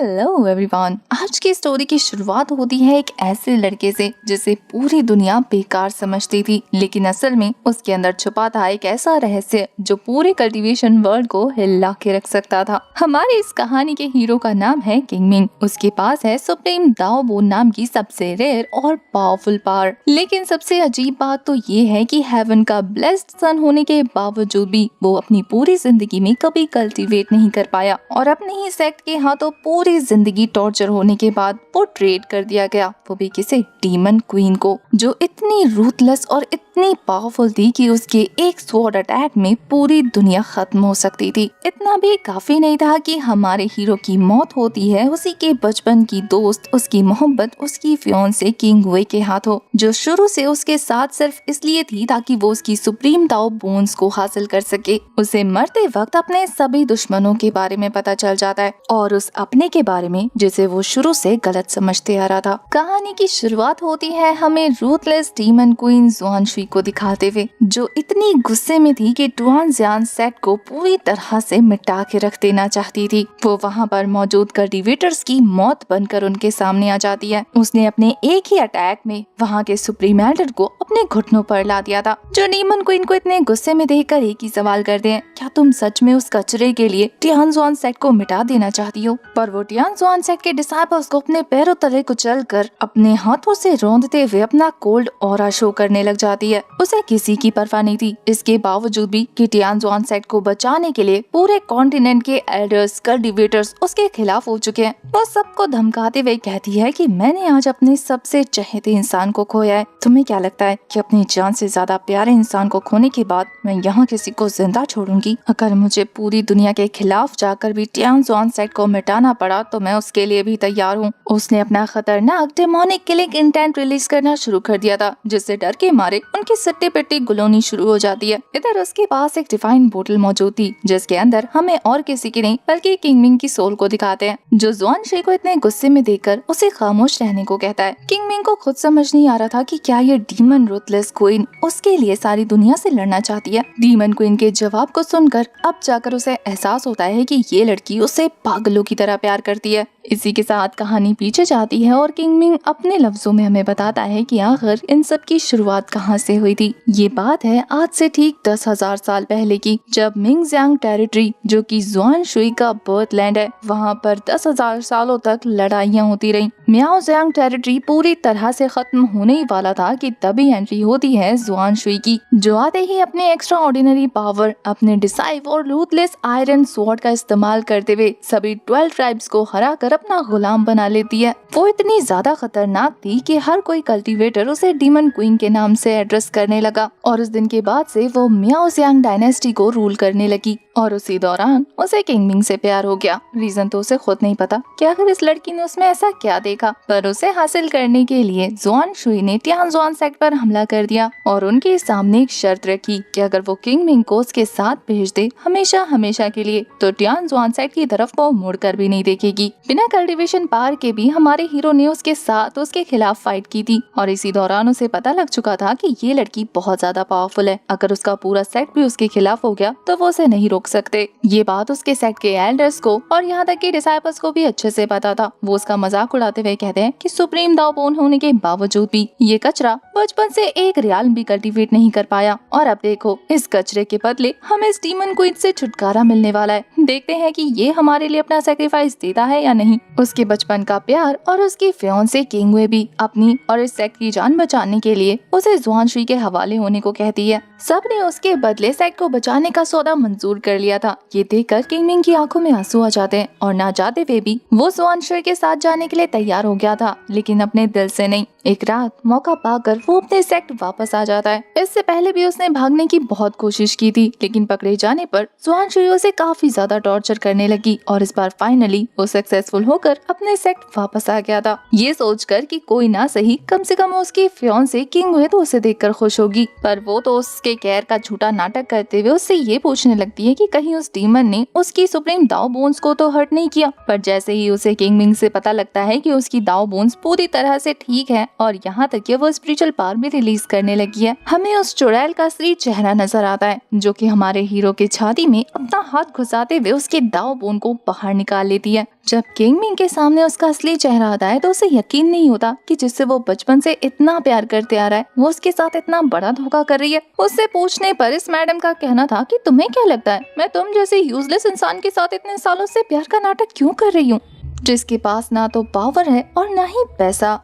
Hello everyone. आज की story की शुरुआत होती है एक ऐसे लड़के से जिसे पूरी दुनिया बेकार समझती थी, लेकिन असल में उसके अंदर छुपा था एक ऐसा रहस्य जो पूरे कल्टीवेशन वर्ल्ड को हिला के रख सकता था। हमारी इस कहानी के हीरो का नाम है किंगमिंग। उसके पास है सुप्रीम दाओ बोन नाम की सबसे रेयर और पावरफुल पावर। लेकिन सबसे अजीब बात तो ये है कि हेवन का ब्लेस्ड सन होने के बावजूद भी वो अपनी पूरी जिंदगी में कभी कल्टीवेट नहीं कर पाया और अपने ही सेक्ट के हाथों पूरी जिंदगी टॉर्चर होने के बाद वो ट्रेड कर दिया गया, वो भी किसी डीमन क्वीन को, जो इतनी रूथलेस और इतनी पावरफुल थी कि उसके एक स्वॉर्ड अटैक में पूरी दुनिया खत्म हो सकती थी। इतना भी काफी नहीं था कि हमारे हीरो की मौत होती है उसी के बचपन की दोस्त, उसकी मोहब्बत, उसकी फियांसे किंगवे के हाथों, जो शुरू से उसके साथ सिर्फ इसलिए थी ताकि वो उसकी सुप्रीम दाओ बोन्स को हासिल कर सके। उसे मरते वक्त अपने सभी दुश्मनों के बारे में पता चल जाता है और उस अपने के बारे में जिसे वो शुरू से गलत समझते आ रहा था। कहानी की शुरुआत होती है हमें रूथलेस डीमन क्वीन जुआन शुई को दिखाते हुए, जो इतनी गुस्से में थी कि टुआन जियान सेट को पूरी तरह से मिटा के रख देना चाहती थी। वो वहाँ पर मौजूद कल्टीवेटर्स की मौत बनकर उनके सामने आ जाती है। उसने अपने एक ही अटैक में वहाँ के सुप्रीम एल्डर को अपने घुटनों पर ला दिया था, जो डीमन क्वीन को इतने गुस्से में देखकर एक ही सवाल करते हैं, क्या तुम सच में उस कचरे के लिए टियान जुआन सेट को मिटा देना चाहती हो? पर वो टियान जुआन सेट के डिसाइपल्स को अपने पैरों तले कुचल कर अपने हाथों से रौंदते हुए अपना कोल्ड ऑरा शो करने लग जाती है। उसे किसी की परवाह नहीं थी, इसके बावजूद भी कि टियान जुआन सेट को बचाने के लिए पूरे कॉन्टिनेंट के एल्डर्स, कल्टीवेटर्स उसके खिलाफ हो चुके हैं। वो सबको धमकाते हुए कहती है कि मैंने आज अपने सबसे चहेते इंसान को खोया है। तुम्हें क्या लगता है कि अपनी जान से ज्यादा प्यारे इंसान को खोने के बाद मैं यहाँ किसी को जिंदा छोड़ूंगी? अगर मुझे पूरी दुनिया के खिलाफ जाकर भी टियान जुआन सेट को मिटाना पड़ा तो मैं उसके लिए भी तैयार हूँ। उसने अपना खतरनाक डेमोनिक किलिंग इंटेंट रिलीज करना शुरू कर दिया था, जिससे डर के मारे उनकी सट्टे पिट्टी गुलोनी शुरू हो जाती है। इधर उसके पास एक डिवाइन बोतल मौजूद थी, जिसके अंदर हमें और किसी की नहीं बल्कि किंगमिंग की सोल को दिखाते हैं, जो जुआन शुई को इतने गुस्से में देखकर उसे खामोश रहने को कहता है। किंगमिंग को खुद समझ नहीं आ रहा था कि क्या ये डीमन रूथलेस क्वीन उसके लिए सारी दुनिया से लड़ना चाहती है। डीमन क्वीन के जवाब को सुनकर अब जाकर उसे एहसास होता है कि ये लड़की उसे पागलों की तरह प्यार करती है। इसी के साथ कहानी पीछे जाती है और किंगमिंग अपने लफ्जों में हमें बताता है कि आखिर इन सब की शुरुआत कहाँ से हुई थी। ये बात है आज से ठीक 10,000 साल पहले की, जब मिंगजियांग टेरिटरी, जो कि जुआन शुई का बर्थ लैंड है, वहाँ पर 10,000 सालों तक लड़ाइयाँ होती रही। मियाओजियांग टेरिटरी पूरी तरह से खत्म होने ही वाला था कि तभी एंट्री होती है जुआन शुई की, जो आते ही अपने एक्स्ट्रा ऑर्डिनरी पावर, अपने डिसाइव और रूथलेस आयरन स्वॉर्ड का इस्तेमाल करते हुए सभी 12 ट्राइब्स को हरा कर अपना गुलाम बना लेती है। वो इतनी ज्यादा खतरनाक थी कि हर कोई कल्टीवेटर उसे डीमन क्वीन के नाम से एड्रेस करने लगा और उस दिन के बाद से वो मियाओजियांग डायनेस्टी को रूल करने लगी। और उसी दौरान उसे किंगमिंग से प्यार हो गया। रीजन तो उसे खुद नहीं पता कि आखिर इस लड़की ने उसमें ऐसा क्या देखा, पर उसे हासिल करने के लिए जुआन शुई ने टियान जुआन सेट पर हमला कर दिया और उनके सामने एक शर्त रखी कि अगर वो किंगमिंग को उसके साथ भेज दे हमेशा हमेशा के लिए, तो टियान जुआन सेट की तरफ वो मुड़कर भी नहीं देखेगी। बिना कल्टीवेशन पावर के भी हमारे हीरो ने उसके साथ उसके खिलाफ फाइट की थी और इसी दौरान उसे पता लग चुका था कि ये लड़की बहुत ज्यादा पावरफुल है। अगर उसका पूरा सेट भी उसके खिलाफ हो गया तो वो उसे नहीं रोक सकते। ये बात उसके सेट के एल्डर्स को और यहाँ तक कि डिसाइपल्स को भी अच्छे से पता था। वो उसका मजाक उड़ाते हुए कहते हैं कि सुप्रीम दाओ बोन होने के बावजूद भी ये कचरा बचपन से एक रियाल भी कल्टीवेट नहीं कर पाया और अब देखो इस कचरे के बदले हमें इस डीमन क्वीन से छुटकारा मिलने वाला है। देखते हैं कि ये हमारे लिए अपना सैक्रिफाइस देता है या नहीं। उसके बचपन का प्यार और उसकी फियांसे किंगवे भी अपनी और इस सेट की जान बचाने के लिए उसे जुआन शुई के हवाले होने को कहती है। सबने उसके बदले सेट को बचाने का सौदा मंजूर कर लिया था। ये देखकर किंगमिंग की आंखों में आंसू आ जाते हैं और ना चाहते हुए भी वो जुआन शुई के साथ जाने के लिए तैयार हो गया था, लेकिन अपने दिल से नहीं। एक रात मौका पाकर वो अपने सेक्ट वापस आ जाता है। इससे पहले भी उसने भागने की बहुत कोशिश की थी, लेकिन पकड़े जाने पर जुआन शुई उसे काफी ज्यादा टॉर्चर करने लगी और इस बार फाइनली वो सक्सेसफुल होकर अपने सेक्ट वापस आ गया था। ये सोचकर कि कोई ना सही कम से कम उसकी फियांसे किंगवे तो उसे देखकर खुश होगी, पर वो तो उसके कहर का झूठा नाटक करते हुए उससे ये पूछने लगती है कि कहीं उस डीमन ने उसकी सुप्रीम दाओ बोन्स को तो हर्ट नहीं किया। पर जैसे ही उसे किंगमिंग से पता लगता है कि उसकी दाओ बोन्स पूरी तरह से ठीक है और यहाँ तक कि वो स्पिरिचुअल पावर भी रिलीज करने लगी है। हमें उस चुड़ैल का असली चेहरा नजर आता है जो कि हमारे हीरो के छाती में अपना हाथ घुसाते हुए उसके दाव बोन को बाहर निकाल लेती है। जब किंग मिंग के सामने उसका असली चेहरा आता है तो उसे यकीन नहीं होता कि जिससे वो बचपन से इतना प्यार करते आ रहा है वो उसके साथ इतना बड़ा धोखा कर रही है। उससे पूछने पर इस मैडम का कहना था कि तुम्हें क्या लगता है मैं तुम जैसे यूजलेस इंसान के साथ इतने सालों से प्यार का नाटक क्यों कर रही हूँ, जिसके पास ना तो पावर है और ना ही पैसा।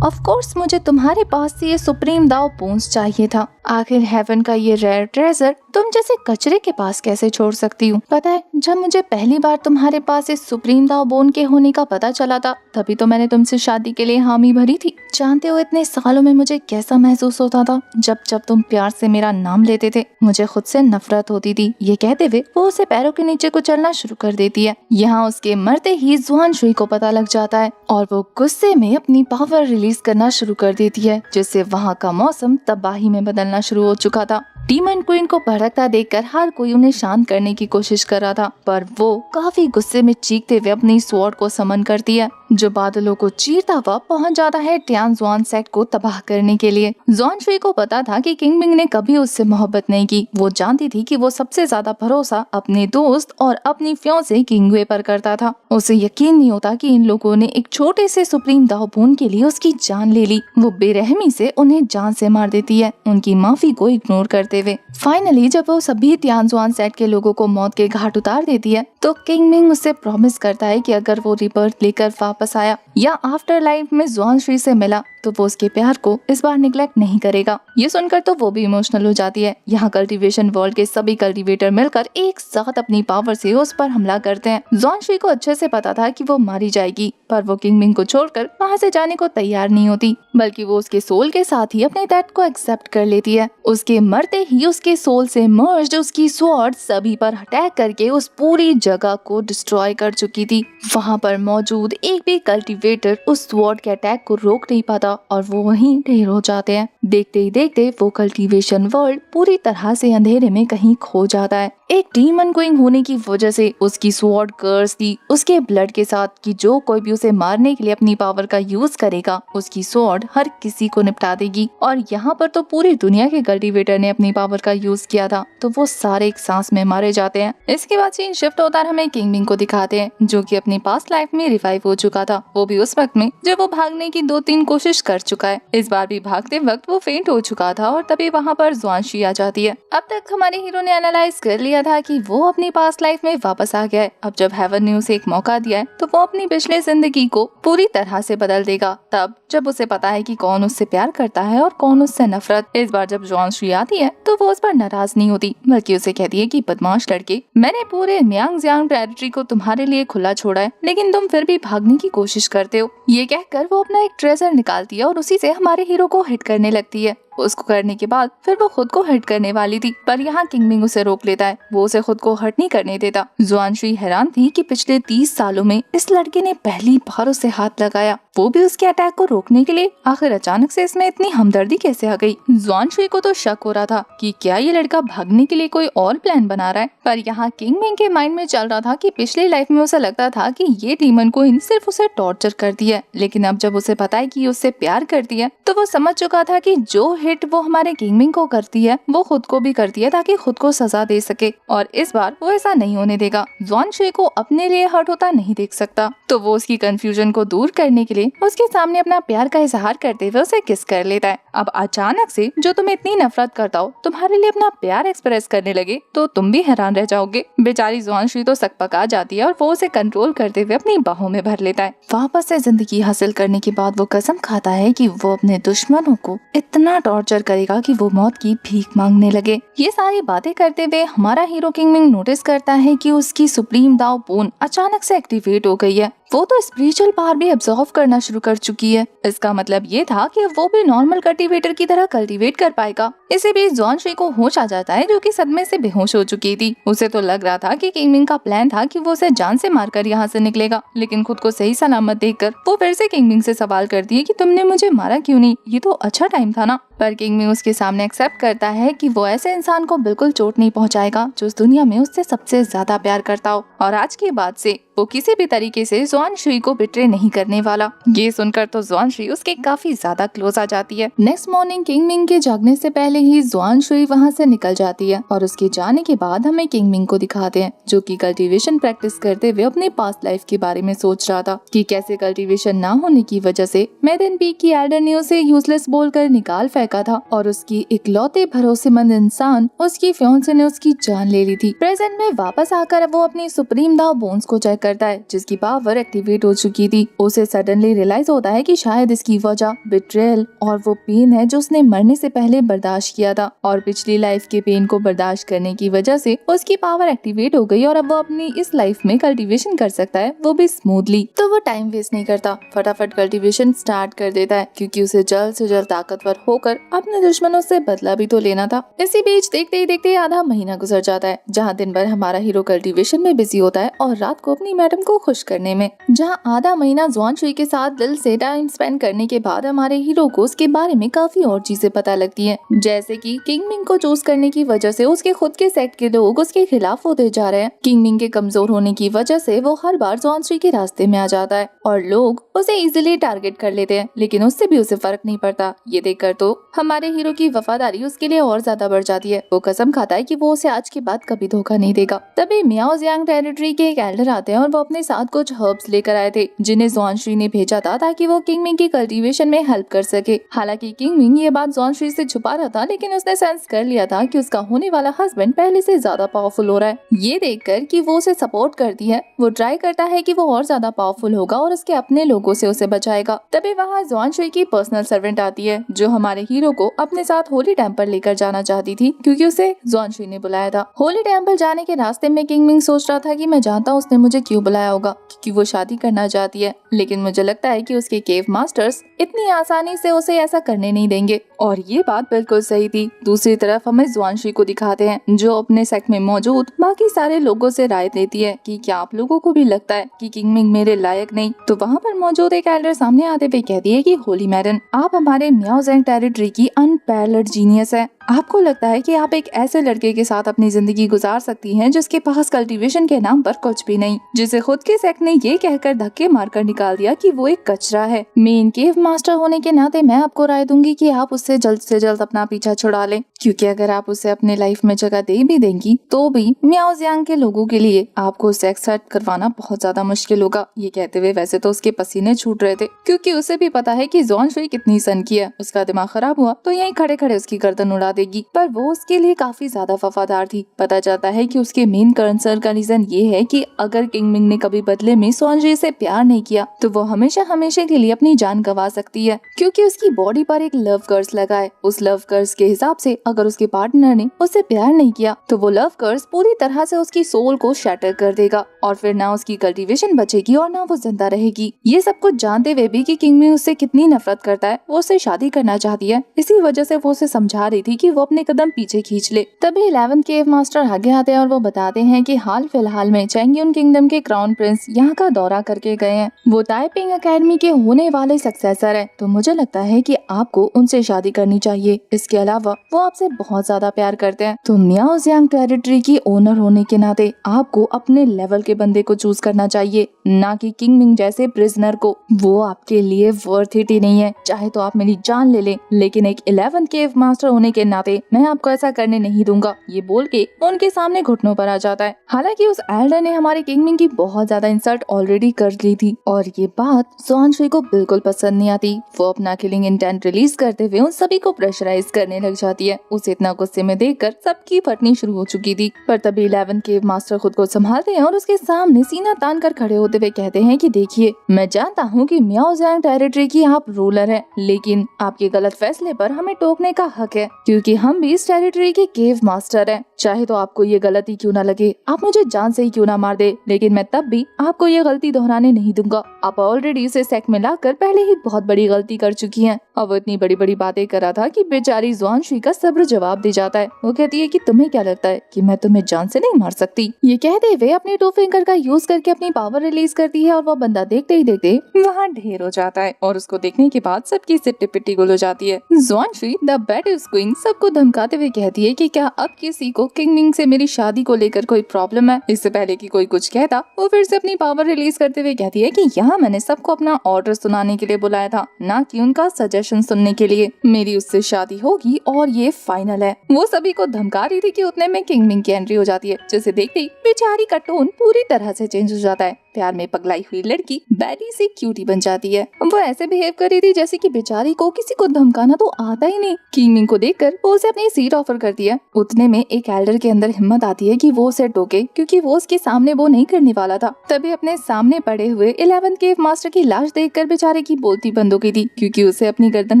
ऑफ कोर्स मुझे तुम्हारे पास से ये सुप्रीम दाव बोन्स चाहिए था। आखिर हेवन का ये रेयर ट्रेजर तुम जैसे कचरे के पास कैसे छोड़ सकती हूँ। पता है जब मुझे पहली बार तुम्हारे पास इस सुप्रीम दाव बोन के होने का पता चला था तभी तो मैंने तुमसे शादी के लिए हामी भरी थी। जानते हो इतने सालों में मुझे कैसा महसूस होता था जब जब तुम प्यार से मेरा नाम लेते थे मुझे खुद से नफरत होती थी। ये कहते हुए वो उसे पैरों के नीचे कुचलना शुरू कर देती है। यहाँ उसके मरते ही जुआन शुई को पता लग जाता है और वो गुस्से में अपनी पावर रिलीज करना शुरू कर देती है जिससे वहाँ का मौसम तबाही में बदलना शुरू हो चुका था। डीमन क्वीन को भड़कता देखकर हर कोई उन्हें शांत करने की कोशिश कर रहा था पर वो काफी गुस्से में चीखते हुए अपनी स्वॉर्ड को समन करती है जो बादलों को चीरता हुआ पहुंच जाता है टियान जुआन सेक्ट को तबाह करने के लिए। जुआन शुई को पता था कि किंग मिंग ने कभी उससे मोहब्बत नहीं की। वो जानती थी कि वो सबसे ज्यादा भरोसा अपने दोस्त और अपनी फियांसे किंगवे पर करता था। उसे यकीन नहीं होता कि इन लोगों ने एक छोटे से सुप्रीम दाव बोन के लिए उसकी जान ले ली। वो बेरहमी से उन्हें जान से मार देती है उनकी माफी को इग्नोर करते हुए। फाइनली जब वो सभी टियान जुआन सेक्ट के लोगों को मौत के घाट उतार देती है तो किंग मिंग उससे प्रॉमिस करता है कि अगर वो रिबर्थ लेकर वापस आया या आफ्टर लाइफ में जुआन श्री से मिला तो वो उसके प्यार को इस बार निग्लेक्ट नहीं करेगा। ये सुनकर तो वो भी इमोशनल हो जाती है। यहाँ कल्टीवेशन वर्ल्ड के सभी कल्टीवेटर मिलकर एक साथ अपनी पावर से उस पर हमला करते हैं। जुआन श्री को अच्छे से पता था कि वो मारी जाएगी पर वो किंग मिंग को छोड़कर वहाँ से जाने को तैयार नहीं होती बल्कि वो उसके सोल के साथ ही अपने डेथ को एक्सेप्ट कर लेती है। उसके मरते ही उसके सोल से मर्ज्ड उसकी स्वॉर्ड सभी पर अटैक करके उस पूरी जगह को डिस्ट्रॉय कर चुकी थी। वहाँ पर मौजूद एक भी कल्टीवेटर उस स्वॉर्ड के अटैक को रोक नहीं पाता और वो वहीं ढेर हो जाते हैं। देखते ही देखते वो कल्टीवेशन वर्ल्ड पूरी तरह से अंधेरे में कहीं खो जाता है। एक डीमन क्वीन होने की वजह से उसकी स्वॉर्ड कर्स थी उसके ब्लड के साथ कि जो कोई भी उसे मारने के लिए अपनी पावर का यूज करेगा उसकी स्वॉर्ड हर किसी को निपटा देगी। और यहाँ पर तो पूरी दुनिया के कल्टीवेटर ने अपनी पावर का यूज किया था तो वो सारे एक सांस में मारे जाते हैं। इसके बाद सीन शिफ्ट होता है हमें किंग मिंग को दिखाते हैं जो कि अपनी पास्ट लाइफ में रिवाइव हो चुका था। वो भी उस वक्त में जब वो भागने की 2-3 कोशिश कर चुका है। इस बार भी भागते वक्त वो फेंट हो चुका था और तभी वहाँ पर जुआन शी आ जाती है। अब तक हमारे हीरो ने एनालाइज कर लिया था कि वो अपनी पास्ट लाइफ में वापस आ गया है। अब जब हेवन ने उसे एक मौका दिया है तो वो अपनी पिछले जिंदगी को पूरी तरह से बदल देगा। तब जब उसे पता है कि कौन उससे प्यार करता है और कौन उससे नफरत। इस बार जब जुआन शी आती है तो वो उस पर नाराज नहीं होती बल्कि उसे कहती है कि बदमाश लड़के, मैंने पूरे म्यांगजियांग टेरिटरी को तुम्हारे लिए खुला छोड़ा है लेकिन तुम फिर भी भागने की कोशिश करते हो। ये कहकर वो अपना एक ट्रेजर निकालती है और उसी से हमारे हीरो को हिट करने लगती है। उसको करने के बाद फिर वो खुद को हर्ट करने वाली थी पर यहाँ किंग मिंग उसे रोक लेता है। वो उसे खुद को हर्ट नहीं करने देता। जुआन शी हैरान थी कि पिछले 30 सालों में इस लड़के ने पहली बार उसे हाथ लगाया, वो भी उसके अटैक को रोकने के लिए। आखिर अचानक से इसमें इतनी हमदर्दी कैसे आ गई। जुआन शी को तो शक हो रहा था कि क्या ये लड़का भागने के लिए कोई और प्लान बना रहा है। पर यहाँ किंग मिंग के माइंड में चल रहा था कि पिछली लाइफ में उसे लगता था कि ये डीमन क्वीन सिर्फ उसे टॉर्चर करती है लेकिन अब जब उसे पता है कि उससे प्यार करती है तो वो समझ चुका था कि जो हिट वो हमारे किंग मिंग को करती है वो खुद को भी करती है ताकि खुद को सजा दे सके और इस बार वो ऐसा नहीं होने देगा। जुआन शी को अपने लिए हर्ट होता नहीं देख सकता तो वो उसकी कंफ्यूजन को दूर करने के लिए उसके सामने अपना प्यार का इजहार करते हुए उसे किस कर लेता है। अब अचानक से जो तुम्हें इतनी नफरत करता हो तुम्हारे लिए अपना प्यार एक्सप्रेस करने लगे तो तुम भी हैरान रह जाओगे। बेचारी जुआन शी तो सकपका जाती है और वो उसे कंट्रोल करते हुए अपनी बाहों में भर लेता है। वापस से जिंदगी हासिल करने के बाद वो कसम खाता है कि वो अपने दुश्मनों को इतना टॉर्चर करेगा कि वो मौत की भीख मांगने लगे। ये सारी बातें करते हुए हमारा हीरो किंग मिंग नोटिस करता है कि उसकी सुप्रीम दाव बोन अचानक से एक्टिवेट हो गई है। वो तो स्पिरिचुअल पावर भी अब्सॉर्ब करना शुरू कर चुकी है। इसका मतलब ये था कि वो भी नॉर्मल कल्टीवेटर की तरह कल्टीवेट कर पाएगा। इसी बीच जुआन शी को होश आ जाता है जो कि सदमे से बेहोश हो चुकी थी। उसे तो लग रहा था कि किंग मिंग का प्लान था कि वो उसे जान से मारकर यहाँ से निकलेगा लेकिन खुद को सही सलामत देखकर वो फिर से किंग मिंग से सवाल करती है कि तुमने मुझे मारा क्यों नहीं, ये तो अच्छा टाइम था ना। पर किंग मिंग उसके सामने एक्सेप्ट करता है कि वो ऐसे इंसान को बिल्कुल चोट नहीं पहुंचाएगा जो इस दुनिया में उससे सबसे ज्यादा प्यार करता हो, और आज के बाद से वो किसी भी तरीके से जुआन शुई को बिट्रे नहीं करने वाला। ये सुनकर तो जुआन शुई उसके काफी ज्यादा क्लोज आ जाती है। नेक्स्ट मॉर्निंग किंग मिंग के जागने से पहले ही जुआन शुई वहाँ से निकल जाती है और उसके जाने के बाद हमें किंग मिंग को दिखाते हैं जो कि कल्टीवेशन प्रैक्टिस करते हुए अपने पास्ट लाइफ के बारे में सोच रहा था कि कैसे कल्टीवेशन ना होने की वजह से मेडन पीक की एल्डर ने उसे यूजलेस बोलकर निकाल फेंका था और उसकी इकलौते भरोसेमंद इंसान उसकी फियांसे ने उसकी जान ले ली थी। प्रेजेंट में वापस आकर वो अपनी सुप्रीम दाव बोन्स को चेक करता है जिसकी पावर एक्टिवेट हो चुकी थी। उसे सडनली रियलाइज होता है कि शायद इसकी वजह बिट्रेयल और वो पेन है जो उसने मरने से पहले बर्दाश्त किया था, और पिछली लाइफ के पेन को बर्दाश्त करने की वजह से उसकी पावर एक्टिवेट हो गई और अब वो अपनी इस लाइफ में कल्टीवेशन कर सकता है, वो भी स्मूथली। तो वो टाइम वेस्ट नहीं करता, फटाफट कल्टीवेशन स्टार्ट कर देता है क्योंकि उसे जल्द से जल्द ताकतवर होकर अपने दुश्मनों से बदला भी तो लेना था। इसी बीच देखते ही देखते आधा महीना गुजर जाता है जहाँ दिन भर हमारा हीरो कल्टीवेशन में बिजी होता है और रात को अपनी मैडम को खुश करने में। जहाँ आधा महीना जुआन शुई के साथ दिल से टाइम स्पेंड करने के बाद हमारे हीरो को उसके बारे में काफी और चीजें पता लगती हैं, जैसे कि किंग मिंग को चूज करने की वजह से उसके खुद के सेट के लोग उसके खिलाफ होते जा रहे हैं। किंग मिंग के कमजोर होने की वजह से वो हर बार जुआन शुई के रास्ते में आ जाता है और लोग उसे इजीली टारगेट कर लेते हैं, लेकिन उससे भी उसे फर्क नहीं पड़ता। ये देखकर तो हमारे हीरो की वफादारी उसके लिए और ज्यादा बढ़ जाती है। वो कसम खाता है कि वो उसे आज के बाद कभी धोखा नहीं देगा। तभी मियाओ जियांग टेरिटरी के एक एल्डर आते हैं और वो अपने साथ कुछ हर्ब्स लेकर आए थे जिन्हें जुआन शुई ने भेजा था ताकि वो किंग मिंग की कल्टीवेशन में हेल्प कर सके। हालांकि किंग मिंग ये बात जुआन शुई से छुपा रहा था, लेकिन उसने सेंस कर लिया था कि उसका होने वाला हस्बैंड पहले से ज्यादा पावरफुल हो रहा है। ये देखकर कि वो उसे सपोर्ट करती है, वो ट्राई करता है कि वो और ज्यादा पावरफुल होगा और उसके अपने लोगों से उसे बचाएगा। तभी वहाँ जुआन शुई की पर्सनल सर्वेंट आती है जो हमारे हीरो को अपने साथ होली टेम्पल लेकर जाना चाहती थी क्योंकि उसे जुआन शुई ने बुलाया था। होली टेम्पल जाने के रास्ते में किंग मिंग सोच रहा था कि मैं जानता हूँ उसने मुझे क्यों बुलाया होगा, क्योंकि वो शादी करना चाहती है, लेकिन मुझे लगता है कि उसके केव मास्टर्स इतनी आसानी से उसे ऐसा करने नहीं देंगे। और ये बात बिल्कुल सही थी। दूसरी तरफ हमें जुआन शुई को दिखाते हैं जो अपने सेक्ट में मौजूद बाकी सारे लोगों से राय लेती है कि क्या आप लोगों को भी लगता है कि किंग मिंग मेरे लायक नहीं। तो वहाँ पर मौजूद एक एल्डर सामने आते हुए कहती है कि होली मैडन, आप हमारे मियाओ जियांग टेरिटरी की अनपैरेलल्ड जीनियस है। आपको लगता है कि आप एक ऐसे लड़के के साथ अपनी जिंदगी गुजार सकती हैं जिसके पास कल्टीवेशन के नाम पर कुछ भी नहीं, जिसे खुद के सेक्ट ने ये कहकर धक्के मारकर निकाल दिया कि वो एक कचरा है। मेन केव मास्टर होने के नाते मैं आपको राय दूंगी कि आप उससे जल्द से जल्द अपना पीछा छुड़ा लें, क्योंकि अगर आप उसे अपने लाइफ में जगह दे भी देंगी तो भी मियाओ जियांग के लोगों के लिए आपको सेक्स सेट करवाना बहुत ज्यादा मुश्किल होगा। ये कहते हुए वैसे तो उसके पसीने छूट रहे थे क्योंकि उसे भी पता है कि जुआन शुई कितनी सन की है। उसका दिमाग खराब हुआ तो यहीं खड़े खड़े उसकी गर्दन उड़ा देगी, पर वो उसके लिए काफी ज्यादा वफादार थी। पता चलता है कि उसके मेन कंसर्न का रीजन ये है कि अगर किंग मिंग ने कभी बदले में जुआन शुई से प्यार नहीं किया तो वो हमेशा हमेशा के लिए अपनी जान गंवा सकती है, क्योंकि उसकी बॉडी पर एक लव कर्स लगा है। उस लव कर्स के हिसाब से अगर उसके पार्टनर ने उससे प्यार नहीं किया तो वो लव कर्स पूरी तरह से उसकी सोल को शैटर कर देगा और फिर ना उसकी कल्टीवेशन बचेगी और ना वो जिंदा रहेगी। ये सब कुछ जानते हुए भी कि किंग मिंग उससे कितनी नफरत करता है, वो उससे शादी करना चाहती है। इसी वजह से वो उसे समझा रही थी कि वो अपने कदम पीछे खींच ले। तभी 11th केव मास्टर आगे आते हैं और वो बताते हैं कि हाल फिलहाल में चैंगयून किंगडम के क्राउन प्रिंस यहाँ का दौरा करके गए हैं। वो ताइपिंग एकेडमी के होने वाले सक्सेसर है, तो मुझे लगता है कि आपको उनसे शादी करनी चाहिए। इसके अलावा वो आपसे बहुत ज्यादा प्यार करते हैं, तो मियाओ जियांग टेरिटरी की ओनर होने के नाते आपको अपने लेवल के बंदे को चूज करना चाहिए, ना कि किंग मिंग जैसे प्रिजनर को। वो आपके लिए वर्थ इट ही नहीं है। चाहे तो आप मेरी जान ले लें, लेकिन एक 11th केव मास्टर होने के नाते मैं आपको ऐसा करने नहीं दूंगा। ये बोल के उनके सामने घुटनों पर आ जाता है। हालांकि उस एल्डर ने हमारे किंग मिंग की बहुत ज्यादा इंसल्ट ऑलरेडी कर ली थी और ये बात जुआन शुई को बिल्कुल पसंद नहीं आती। वो अपना किलिंग इंटेंट रिलीज करते हुए उन सभी को प्रेशराइज करने लग जाती है। उसे इतना गुस्से में देखकर सबकी फटनी शुरू हो चुकी थी, पर तभी 11th केव मास्टर खुद को संभालते हैं और उसके सामने सीना तान कर खड़े होते हुए कहते हैं कि देखिए, मैं जानता हूँ कि मियाओ जियांग टेरिटरी की आप रूलर हैं, लेकिन आपके गलत फैसले पर हमें टोकने का हक है, क्योंकि क्योंकि हम भी इस टेरिटरी के केव मास्टर हैं। चाहे तो आपको ये गलती क्यों ना लगे, आप मुझे जान से ही क्यों ना मार दे, लेकिन मैं तब भी आपको ये गलती दोहराने नहीं दूंगा। आप ऑलरेडी इसे सेट में लाकर पहले ही बहुत बड़ी गलती कर चुकी हैं। और वो इतनी बड़ी बड़ी बातें कर रहा था कि बेचारी ज़ुआनशी का सब्र जवाब दे जाता है। वो कहती है कि तुम्हें क्या लगता है कि मैं तुम्हें जान से नहीं मार सकती। ये कहते हुए अपने टू फिंगर का यूज करके अपनी पावर रिलीज करती है और वो बंदा देखते ही देखते वहाँ ढेर हो जाता है और उसको देखने के बाद सबकी सिट्टी पिट्टी गुल हो जाती है। ज़ुआनशी द बैडस्ट क्वीन सबको धमकाते हुए कहती है कि क्या अब किसी को किंग मिंग से मेरी शादी को लेकर कोई प्रॉब्लम है। इससे पहले कि कोई कुछ कहता, वो फिर से अपनी पावर रिलीज करते हुए कहती है कि यहाँ मैंने सबको अपना ऑर्डर सुनाने के लिए बुलाया था, ना कि उनका सजेशन सुनने के लिए। मेरी उससे शादी होगी और ये फाइनल है। वो सभी को धमका रही थी कि उतने में किंग मिंग की एंट्री हो जाती है, जिसे देखते ही बेचारी का टोन पूरी तरह से चेंज हो जाता है। प्यार में पगलाई हुई लड़की बैडी से क्यूटी बन जाती है। वो ऐसे बिहेव कर रही थी जैसे कि बेचारी को किसी को धमकाना तो आता ही नहीं। किंग मिंग को देखकर वो उसे अपनी सीट ऑफर करती है। उतने में एक एल्डर के अंदर हिम्मत आती है कि वो उसे टोके, क्योंकि वो उसके सामने वो नहीं करने वाला था। तभी अपने सामने पड़े हुए 11th केव मास्टर की लाश देखकर बेचारे की बोलती बंद हो गई थी, क्योंकि उसे अपनी गर्दन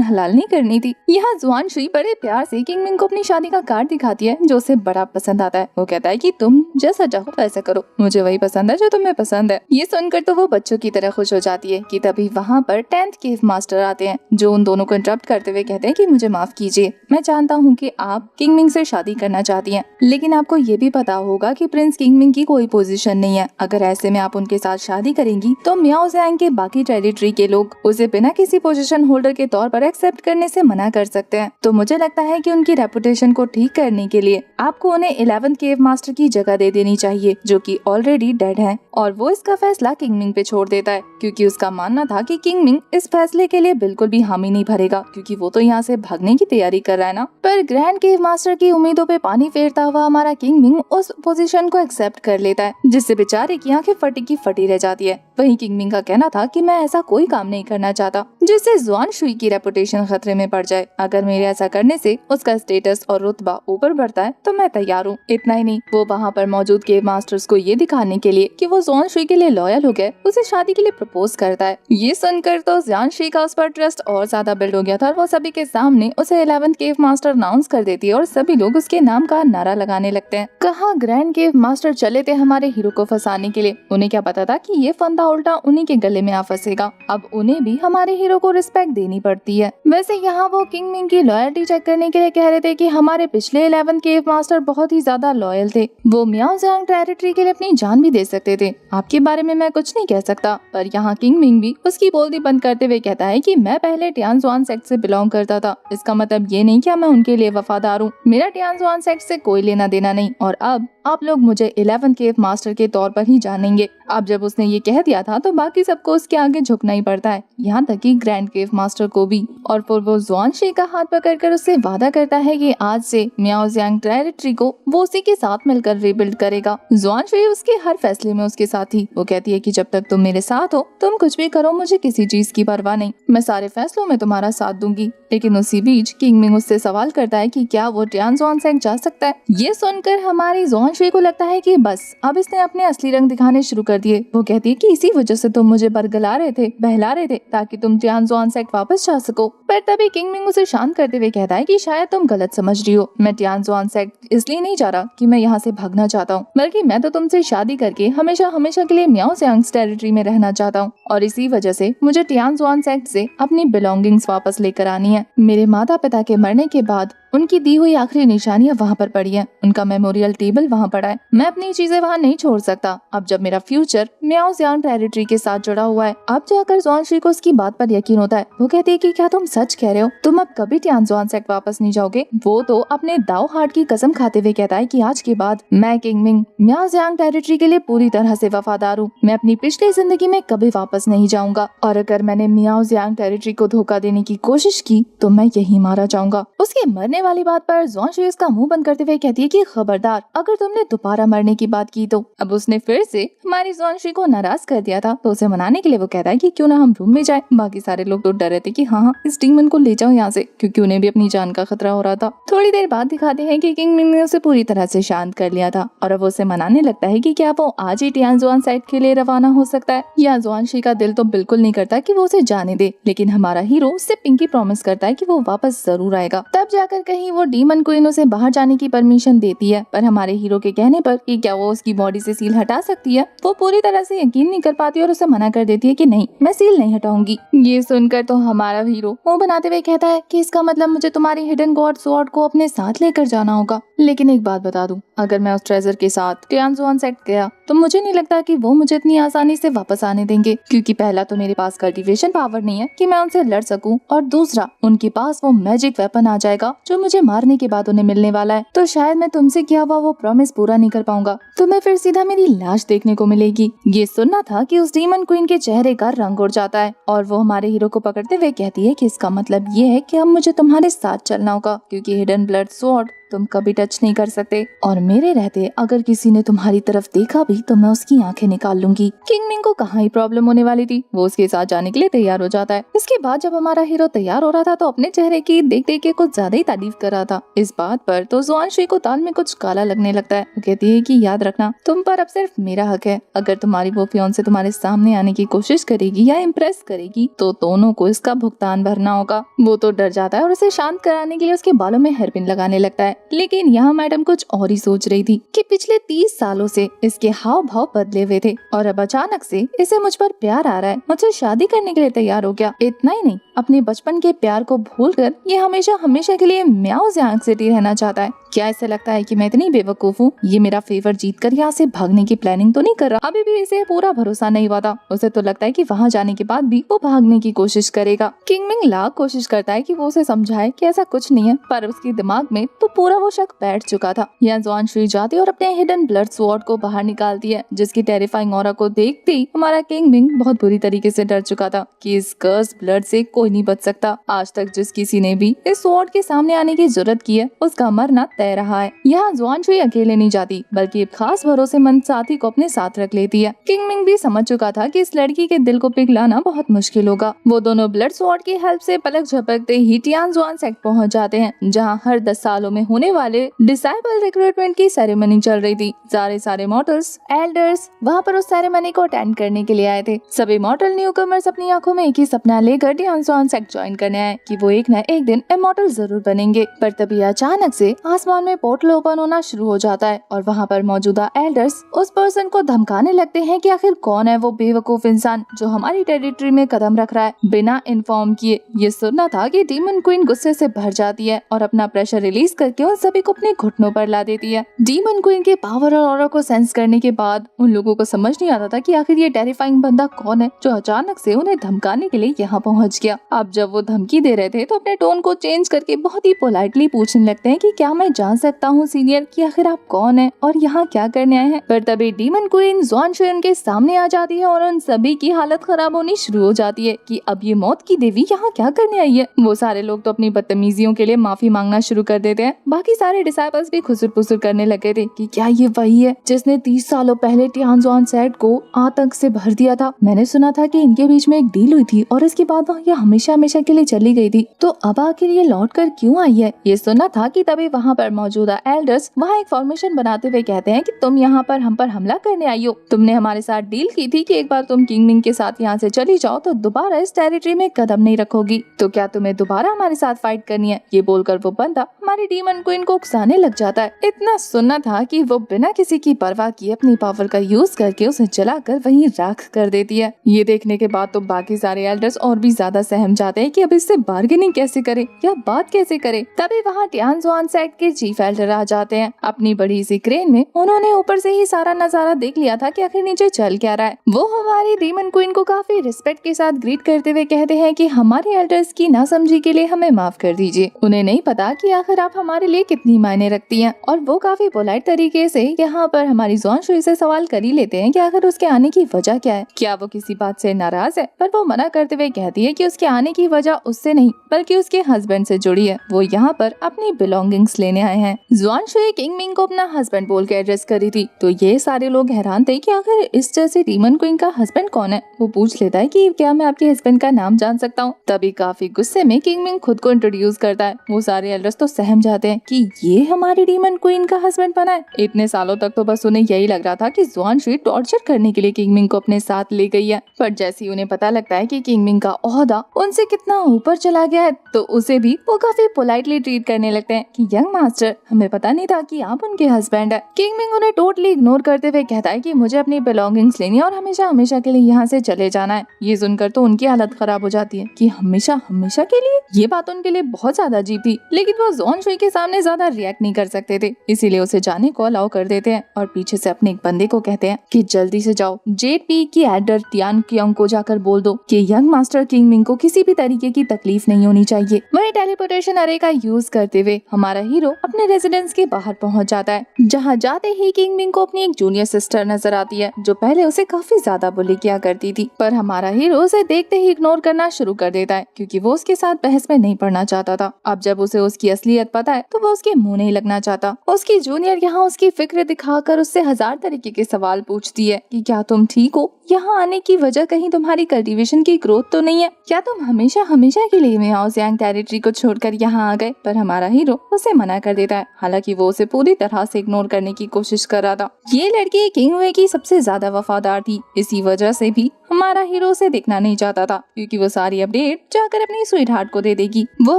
हलाल नहीं करनी थी। यहाँ ज़ुआनशी बड़े प्यार से किंग मिंग को अपनी शादी का कार्ड दिखाती है, जो उसे बड़ा पसंद आता है। वो कहता है कि तुम जैसा चाहो वैसा करो, मुझे वही पसंद है जो तुम्हें पसंद है। ये सुनकर तो वो बच्चों की तरह खुश हो जाती है कि तभी वहाँ पर 10th केव मास्टर आते हैं, जो उन दोनों को इंटरप्ट करते हुए कहते हैं कि मुझे माफ कीजिए, मैं जानता हूँ कि आप किंग मिंग से शादी करना चाहती हैं, लेकिन आपको ये भी पता होगा कि प्रिंस किंग मिंग की कोई पोजीशन नहीं है। अगर ऐसे में आप उनके साथ शादी करेंगी तो मियाओ ज़ियांग के बाकी टेरिटरी के लोग उसे बिना किसी पोजीशन होल्डर के तौर पर एक्सेप्ट करने से मना कर सकते हैं। तो मुझे लगता है कि उनकी रेपुटेशन को ठीक करने के लिए आपको उन्हें 11th केव मास्टर की जगह दे देनी चाहिए, जो कि ऑलरेडी डेड है। और वो इसका फैसला किंग मिंग पे छोड़ देता है, क्योंकि उसका मानना था कि किंग मिंग इस फैसले के लिए बिल्कुल भी हामी नहीं भरेगा, क्योंकि वो तो यहाँ से भागने की तैयारी कर रहा है ना। पर ग्रैंड केव मास्टर की उम्मीदों पे पानी फेरता हुआ हमारा किंग मिंग उस पोजीशन को एक्सेप्ट कर लेता है, जिससे बेचारे की आंखें फटी की फटी रह जाती है। वहीं किंग मिंग का कहना था कि मैं ऐसा कोई काम नहीं करना चाहता जिससे ज़ुआनशी की रेपुटेशन खतरे में पड़ जाए। अगर मेरे ऐसा करने से उसका स्टेटस और रुतबा ऊपर बढ़ता है तो मैं तैयार हूँ। इतना ही नहीं, वो वहाँ पर मौजूद केव मास्टर्स को ये दिखाने के लिए कि वो ज़ुआनशी के लिए लॉयल हो गए, उसे शादी के लिए प्रपोज करता है। ये सुनकर तो ज़ुआनशी का उस पर ट्रस्ट और ज्यादा बिल्ड हो गया था और वो सभी के सामने उसे 11th केव मास्टर अनाउंस कर देती है और सभी लोग उसके नाम का नारा लगाने लगते हैं। कहाँ ग्रैंड केव मास्टर चले थे हमारे हीरो को फंसाने के लिए। उन्हें क्या पता था कि ये फंदा उल्टा उन्हीं के गले में आ फंसेगा। अब उन्हें भी हमारे हीरो को रिस्पेक्ट देनी पड़ती है। वैसे यहाँ वो किंग मिंग की लॉयल्टी चेक करने के लिए कह रहे थे कि हमारे पिछले 11th केव मास्टर बहुत ही ज्यादा लॉयल थे, वो मियाओ ज़ियांग टेरिटरी के लिए अपनी जान भी दे सकते थे। आपके बारे में मैं कुछ नहीं कह सकता। पर यहाँ किंग मिंग भी उसकी बोलती बंद करते हुए कहता है कि मैं पहले टियानजुआन सेक्ट से बिलोंग करता था। इसका मतलब ये नहीं कि मैं उनके लिए वफादार हूँ। मेरा टियानजुआन सेक्ट से कोई लेना देना नहीं और अब आप लोग मुझे 11th केव मास्टर के तौर पर ही जानेंगे। अब जब उसने ये कह दिया था तो बाकी सबको उसके आगे झुकना ही पड़ता है, यहाँ तक कि ग्रैंड केव मास्टर को भी। और फिर वो ज़ुआनशी का हाथ पकड़कर उससे वादा करता है कि आज से मियाओ ज़ियांग टेरिटरी को वो उसी के साथ मिलकर रिबिल्ड करेगा। ज़ुआनशी उसके हर फैसले में उसके साथ थी। वो कहती है कि जब तक तुम मेरे साथ हो, तुम कुछ भी करो, मुझे किसी चीज की परवाह नहीं, मैं सारे फैसलों में तुम्हारा साथ दूंगी। लेकिन उसी बीच किंग मिंग उससे सवाल करता है कि क्या वो टियानजुआन सेक्ट जा सकता है। ये सुनकर हमारी ज़ुआनशी को लगता है कि बस अब इसने अपने असली रंग दिखाने शुरू कर दिए। वो कहती है कि इसी वजह से तुम मुझे बरगला रहे थे, बहला रहे थे, ताकि तुम टियानजुआन सेक्ट वापस जा सको। पर तभी किंग मिंग उसे शांत करते हुए कहता है कि शायद तुम गलत समझ रही हो। मैं टियानजुआन सेक्ट इसलिए नहीं जा रहा कि मैं यहाँ से भागना चाहता हूँ, बल्कि मैं तो तुमसे शादी करके हमेशा हमेशा के लिए मियाओ ज़ियांग टेरिटरी में रहना चाहता हूँ और इसी वजह से मुझे टियानजुआन सेक्ट से अपनी बिलोंगिंग्स वापस लेकर आनी है। मेरे माता पिता के मरने के बाद उनकी दी हुई आखिरी निशानियां वहाँ पर पड़ी हैं, उनका मेमोरियल टेबल वहाँ पड़ा है। मैं अपनी चीजें वहाँ नहीं छोड़ सकता। अब जब मेरा फ्यूचर मियाओ ज़ियांग टेरिटरी के साथ जुड़ा हुआ है। अब जाकर ज़ुआनशी को उसकी बात पर यकीन होता है। वो कहती है कि क्या तुम सच कह रहे हो? तुम अब कभी टियानजुआन सेक्ट वापस नहीं जाओगे? वो तो अपने दाव हार्ट की कसम खाते हुए कहता है कि आज के बाद मैं किंग मिंग मियाओ ज़ियांग टेरिटरी के लिए पूरी तरह से वफादार हूँ। मैं अपनी पिछली जिंदगी में कभी वापस नहीं जाऊंगा और अगर मैंने मियाओ ज़ियांग टेरिटरी को धोखा देने की कोशिश की तो मैं यही मारा जाऊंगा। उसके मरने वाली बात पर ज़ुआनशी उसका मुंह बंद करते हुए कहती है कि खबरदार, अगर तुमने दोबारा मरने की बात की तो। अब उसने फिर से हमारी ज़ुआनशी को नाराज कर दिया था, तो उसे मनाने के लिए वो कहता है कि क्यों ना हम रूम में जाएं, बाकी सारे सारे लोग तो डर रहे थे कि हाँ इस डीमन को ले जाओ यहाँ से, क्योंकि उन्हें भी अपनी जान का खतरा हो रहा था। थोड़ी देर बाद दिखाते हैं कि किंग मिंग ने उसे पूरी तरह से शांत कर लिया था और अब उसे मनाने लगता है कि क्या वो आज ही टियानजुआन साइड के लिए रवाना हो सकता है। या जुआनशी का दिल तो बिल्कुल नहीं करता कि वो उसे जाने दे, लेकिन हमारा हीरो उससे पिंकी प्रॉमिस करता है कि वो वापस जरूर आएगा। तब जाकर कहीं वो डीमन क्वीन उसे बाहर जाने की परमिशन देती है, पर हमारे हीरो के कहने पर कि क्या वो उसकी बॉडी से सील हटा सकती है, वो पूरी तरह से यकीन नहीं कर पाती और उसे मना कर देती है कि नहीं, मैं सील नहीं हटाऊंगी। ये सुनकर तो हमारा हीरो मुंह बनाते हुए कहता है कि इसका मतलब मुझे तुम्हारी हिडन गॉड स्वॉर्ड को अपने साथ लेकर जाना होगा। लेकिन एक बात बता दूं, अगर मैं उस ट्रेजर के साथ टियानजुआन सेट गया तो मुझे नहीं लगता कि वो मुझे इतनी आसानी से वापस आने देंगे, क्योंकि पहला तो मेरे पास कल्टीवेशन पावर नहीं है कि मैं उनसे लड़ सकूं, और दूसरा उनके पास वो मैजिक वेपन आ जाएगा जो मुझे मारने के बाद उन्हें मिलने वाला है। तो शायद मैं तुमसे किया हुआ वो प्रॉमिस पूरा नहीं कर पाऊंगा, तुम्हें फिर सीधा मेरी लाश देखने को मिलेगी। ये सुनना था कि उस डीमन क्वीन के चेहरे का रंग उड़ जाता है और वो हमारे हीरो को पकड़ते हुए कहती है कि इसका मतलब ये है कि अब मुझे तुम्हारे साथ चलना होगा, क्योंकि हिडन ब्लड स्वॉर्ड तुम कभी टच नहीं कर सकते, और मेरे रहते अगर किसी ने तुम्हारी तरफ देखा भी तो मैं उसकी आंखें निकाल लूंगी। किंग मिंग को कहाँ ही प्रॉब्लम होने वाली थी, वो उसके साथ जाने के लिए तैयार हो जाता है। इसके बाद जब हमारा हीरो तैयार हो रहा था तो अपने चेहरे की देख देख के कुछ ज्यादा ही तारीफ कर रहा था। इस बात पर तो जुआनशी को ताल में कुछ काला लगने लगता है। वो कहती है कि याद रखना, तुम पर अब सिर्फ मेरा हक है, अगर तुम्हारी वो फियांसे तुम्हारे सामने आने की कोशिश करेगी या इम्प्रेस करेगी तो दोनों को इसका भुगतान भरना होगा। वो तो डर जाता है और उसे शांत कराने के लिए उसके बालों में हेयरपिन लगाने लगता है। लेकिन यहाँ मैडम कुछ और ही सोच रही थी कि पिछले 30 सालों से इसके हाव भाव बदले हुए थे और अब अचानक से इसे मुझ पर प्यार आ रहा है, मुझसे शादी करने के लिए तैयार हो गया। इतना ही नहीं, अपने बचपन के प्यार को भूलकर ये हमेशा हमेशा के लिए म्याओ ज़ियांग सिटी रहना चाहता है। क्या इसे लगता है कि मैं इतनी बेवकूफ हूँ? ये मेरा फेवर जीत कर यहाँ से भागने की प्लानिंग तो नहीं कर रहा। अभी भी इसे पूरा भरोसा नहीं हुआ था। उसे तो लगता है कि वहाँ जाने के बाद भी वो भागने की कोशिश करेगा। किंग मिंग लाख कोशिश करता है कि वो उसे समझाए कि ऐसा कुछ नहीं है, पर उसके दिमाग में तो पूरा वो शक बैठ चुका था। यहाँ जुआनशी जाती और अपने हिडन ब्लड स्वॉर्ड को बाहर निकालती है, जिसकी टेरिफाइंग ऑरा को देखते ही हमारा किंग मिंग बहुत बुरी तरीके से डर चुका था कि इस कर्स ब्लड से कोई नहीं बच सकता। आज तक जिस किसी ने भी इस स्वॉर्ड के सामने आने की जरूरत की है उसका मरना तय रहा है। यहाँ जुआनशी अकेले नहीं जाती, बल्कि एक खास भरोसेमंद साथी को अपने साथ रख लेती है। किंग मिंग भी समझ चुका था कि इस लड़की के दिल को पिघलाना बहुत मुश्किल होगा। वो दोनों ब्लड स्वॉर्ड की हेल्प से पलक झपकते ही टियानजुआन सेक्ट पहुँच जाते हैं, जहाँ हर 10 सालों में होने वाले डिसाइबल रिक्रूटमेंट की सेरेमनी चल रही थी। सारे मॉर्टल्स एल्डर्स वहाँ पर उस सेरेमनी को अटेंड करने के लिए आए थे। सभी मॉर्टल न्यूकमर्स अपनी आंखों में एक ही सपना लेकर टियानजुआन सेक्ट ज्वाइन करने आए कि वो एक न एक दिन इमॉर्टल जरूर बनेंगे। पर तभी अचानक से आसमान में पोर्टल ओपन होना शुरू हो जाता है और वहाँ पर मौजूदा एल्डर्स उस पर्सन को धमकाने लगते हैं कि आखिर कौन है वो बेवकूफ इंसान जो हमारी टेरिटरी में कदम रख रहा है बिना इन्फॉर्म किए। ये सुनना था कि डीमन क्वीन गुस्से से भर जाती है और अपना प्रेशर रिलीज करके उन सभी को अपने घुटनों पर ला देती है। डीमन क्वीन के पावर और ऑरा को सेंस करने के बाद उन लोगों को समझ नहीं आता था कि आखिर ये टेरिफाइंग बंदा कौन है जो अचानक से उन्हें धमकाने के लिए यहाँ पहुँच गया। अब जब वो धमकी दे रहे थे तो अपने टोन को चेंज करके बहुत ही पोलाइटली पूछने लगते हैं कि क्या मैं जान सकता हूँ सीनियर कि आखिर आप कौन है और यहाँ क्या करने आए हैं। पर तभी डीमन क्वीन जुआनशी उनके सामने आ जाती है और उन सभी की हालत खराब होनी शुरू हो जाती है कि अब ये मौत की देवी यहाँ क्या करने आई है। वो सारे लोग तो अपनी बदतमीजियों के लिए माफी मांगना शुरू कर देते हैं। बाकी सारे डिसाइपल्स भी खुसुर पुसुर करने लगे थे कि क्या ये वही है जिसने 30 सालों पहले टियानजुआन सेट को आतंक से भर दिया था। मैंने सुना था कि इनके बीच में एक डील हुई थी और इसके बाद वहाँ ये हमेशा हमेशा के लिए चली गई थी, तो अब आखिर ये लौट कर क्यों आई है। ये सुना था कि तभी वहाँ पर मौजूदा एल्डर्स वहाँ एक फॉर्मेशन बनाते हुए कहते हैं कि तुम यहाँ पर हम पर हमला करने आई हो। तुमने हमारे साथ डील की थी कि एक बार तुम किंग मिंग के साथ यहाँ से चली जाओ तो दोबारा इस टेरिटरी में कदम नहीं रखोगी, तो क्या तुम्हें दोबारा हमारे साथ फाइट करनी है। ये बोलकर वो बंदा हमारी डीमन क्वीन को उकसाने लग जाता है। इतना सुनना था कि वो बिना किसी की परवाह किए अपनी पावर का यूज करके उसे जलाकर वहीं राख कर देती है। ये देखने के बाद तो बाकी सारे एल्डर्स और भी ज्यादा सहम जाते हैं कि अब इससे बार्गेनिंग कैसे करे या बात कैसे करे। तभी वहाँ टियानजुआन सेक्ट के चीफ एल्डर आ जाते हैं। अपनी बड़ी सी क्रेन में उन्होंने ऊपर से ही सारा नजारा देख लिया था कि आखिर नीचे चल क्या रहा है। वो हमारी डीमन क्वीन को काफी रिस्पेक्ट के साथ ग्रीट करते हुए कहते हैं कि हमारे एल्डर्स की नासमझी के लिए हमें माफ कर दीजिए। उन्हें नहीं पता कि आखिर आप हमारे लिए कितनी मायने रखती हैं। और वो काफी पोलाइट तरीके से यहाँ पर हमारी जुआनशी से सवाल कर ही लेते हैं कि आखिर उसके आने की वजह क्या है, क्या वो किसी बात से नाराज है। पर वो मना करते हुए कहती है कि उसके आने की वजह उससे नहीं बल्कि उसके हस्बैंड से जुड़ी है। वो यहाँ पर अपनी बिलोंगिंग्स लेने आए हैं। जुआन शुई किंग मिंग को अपना हस्बैंड बोल के एड्रेस करी थी, तो ये सारे लोग हैरान थे कि आखिर इस जैसे डीमन क्वीन का हस्बैंड कौन है। वो पूछ लेता है कि क्या मैं आपके हस्बैंड का नाम जान सकता हूँ। तभी काफी गुस्से में किंग मिंग खुद को इंट्रोड्यूस करता है। वो सारे एल्डर्स तो सहम जाते हैं कि ये हमारी डीमन क्वीन का हस्बैंड बना है। इतने सालों तक तो बस उन्हें यही लग रहा था कि जुआन शुई टॉर्चर करने के लिए किंग मिंग को अपने साथ ले गई है, पर जैसे ही उन्हें पता लगता है कि किंग मिंग का ओहदा उनसे कितना ऊपर चला गया है, तो उसे भी वो काफी पोलाइटली ट्रीट करने लगते हैं कि यंग मास्टर, हमें पता नहीं था कि आप उनके हस्बैंड है। किंग मिंग उन्हें टोटली इग्नोर करते हुए कहता है कि मुझे अपनी बिलोंगिंग्स लेनी है और हमेशा हमेशा के लिए यहाँ से चले जाना है। ये सुनकर तो उनकी हालत खराब हो जाती है कि हमेशा हमेशा के लिए। ये बात उनके लिए बहुत ज्यादा अजीब थी, लेकिन वो जुआन शुई के सामने ज्यादा रिएक्ट नहीं कर सकते थे, इसीलिए उसे जाने को अलाउ कर देते हैं और पीछे से अपने एक बंदे को कहते हैं कि जल्दी से जाओ, जेड-पी की एडर टियान क्योंग को जाकर बोल दो कि यंग मास्टर किंग मिंग को किसी भी तरीके की तकलीफ नहीं होनी चाहिए। वही टेलीपोर्टेशन अरे का यूज करते हुए हमारा हीरो अपने रेजिडेंस के बाहर पहुंच जाता है, जहां जाते ही किंग मिंग को अपनी एक जूनियर सिस्टर नजर आती है जो पहले उसे काफी ज्यादा बुली किया करती थी, पर हमारा हीरो उसे देखते ही इग्नोर करना शुरू कर देता है क्योंकि वो उसके साथ बहस में नहीं पड़ना चाहता था। अब जब उसे उसकी असलियत पता है तो वो उसके मुंह नहीं लगना चाहता। उसकी जूनियर यहाँ उसकी फिक्र दिखाकर उससे 1000 तरीके के सवाल पूछती है कि क्या तुम ठीक हो, यहाँ आने की वजह कहीं तुम्हारी कल्टीवेशन की ग्रोथ तो नहीं है, क्या तुम हमेशा हमेशा के लिए मियाओजियांग टेरिटरी को छोड़कर यहाँ आ गए। पर हमारा हीरो उसे मना कर देता है, हालांकि वो उसे पूरी तरह से इग्नोर करने की कोशिश कर रहा था। ये लड़की किंग वे की सबसे ज्यादा वफादार थी, इसी वजह से भी हमारा हीरो उसे देखना नहीं चाहता था क्योंकि वो सारी अपडेट जाकर अपनी स्वीट हार्ट को दे देगी। वो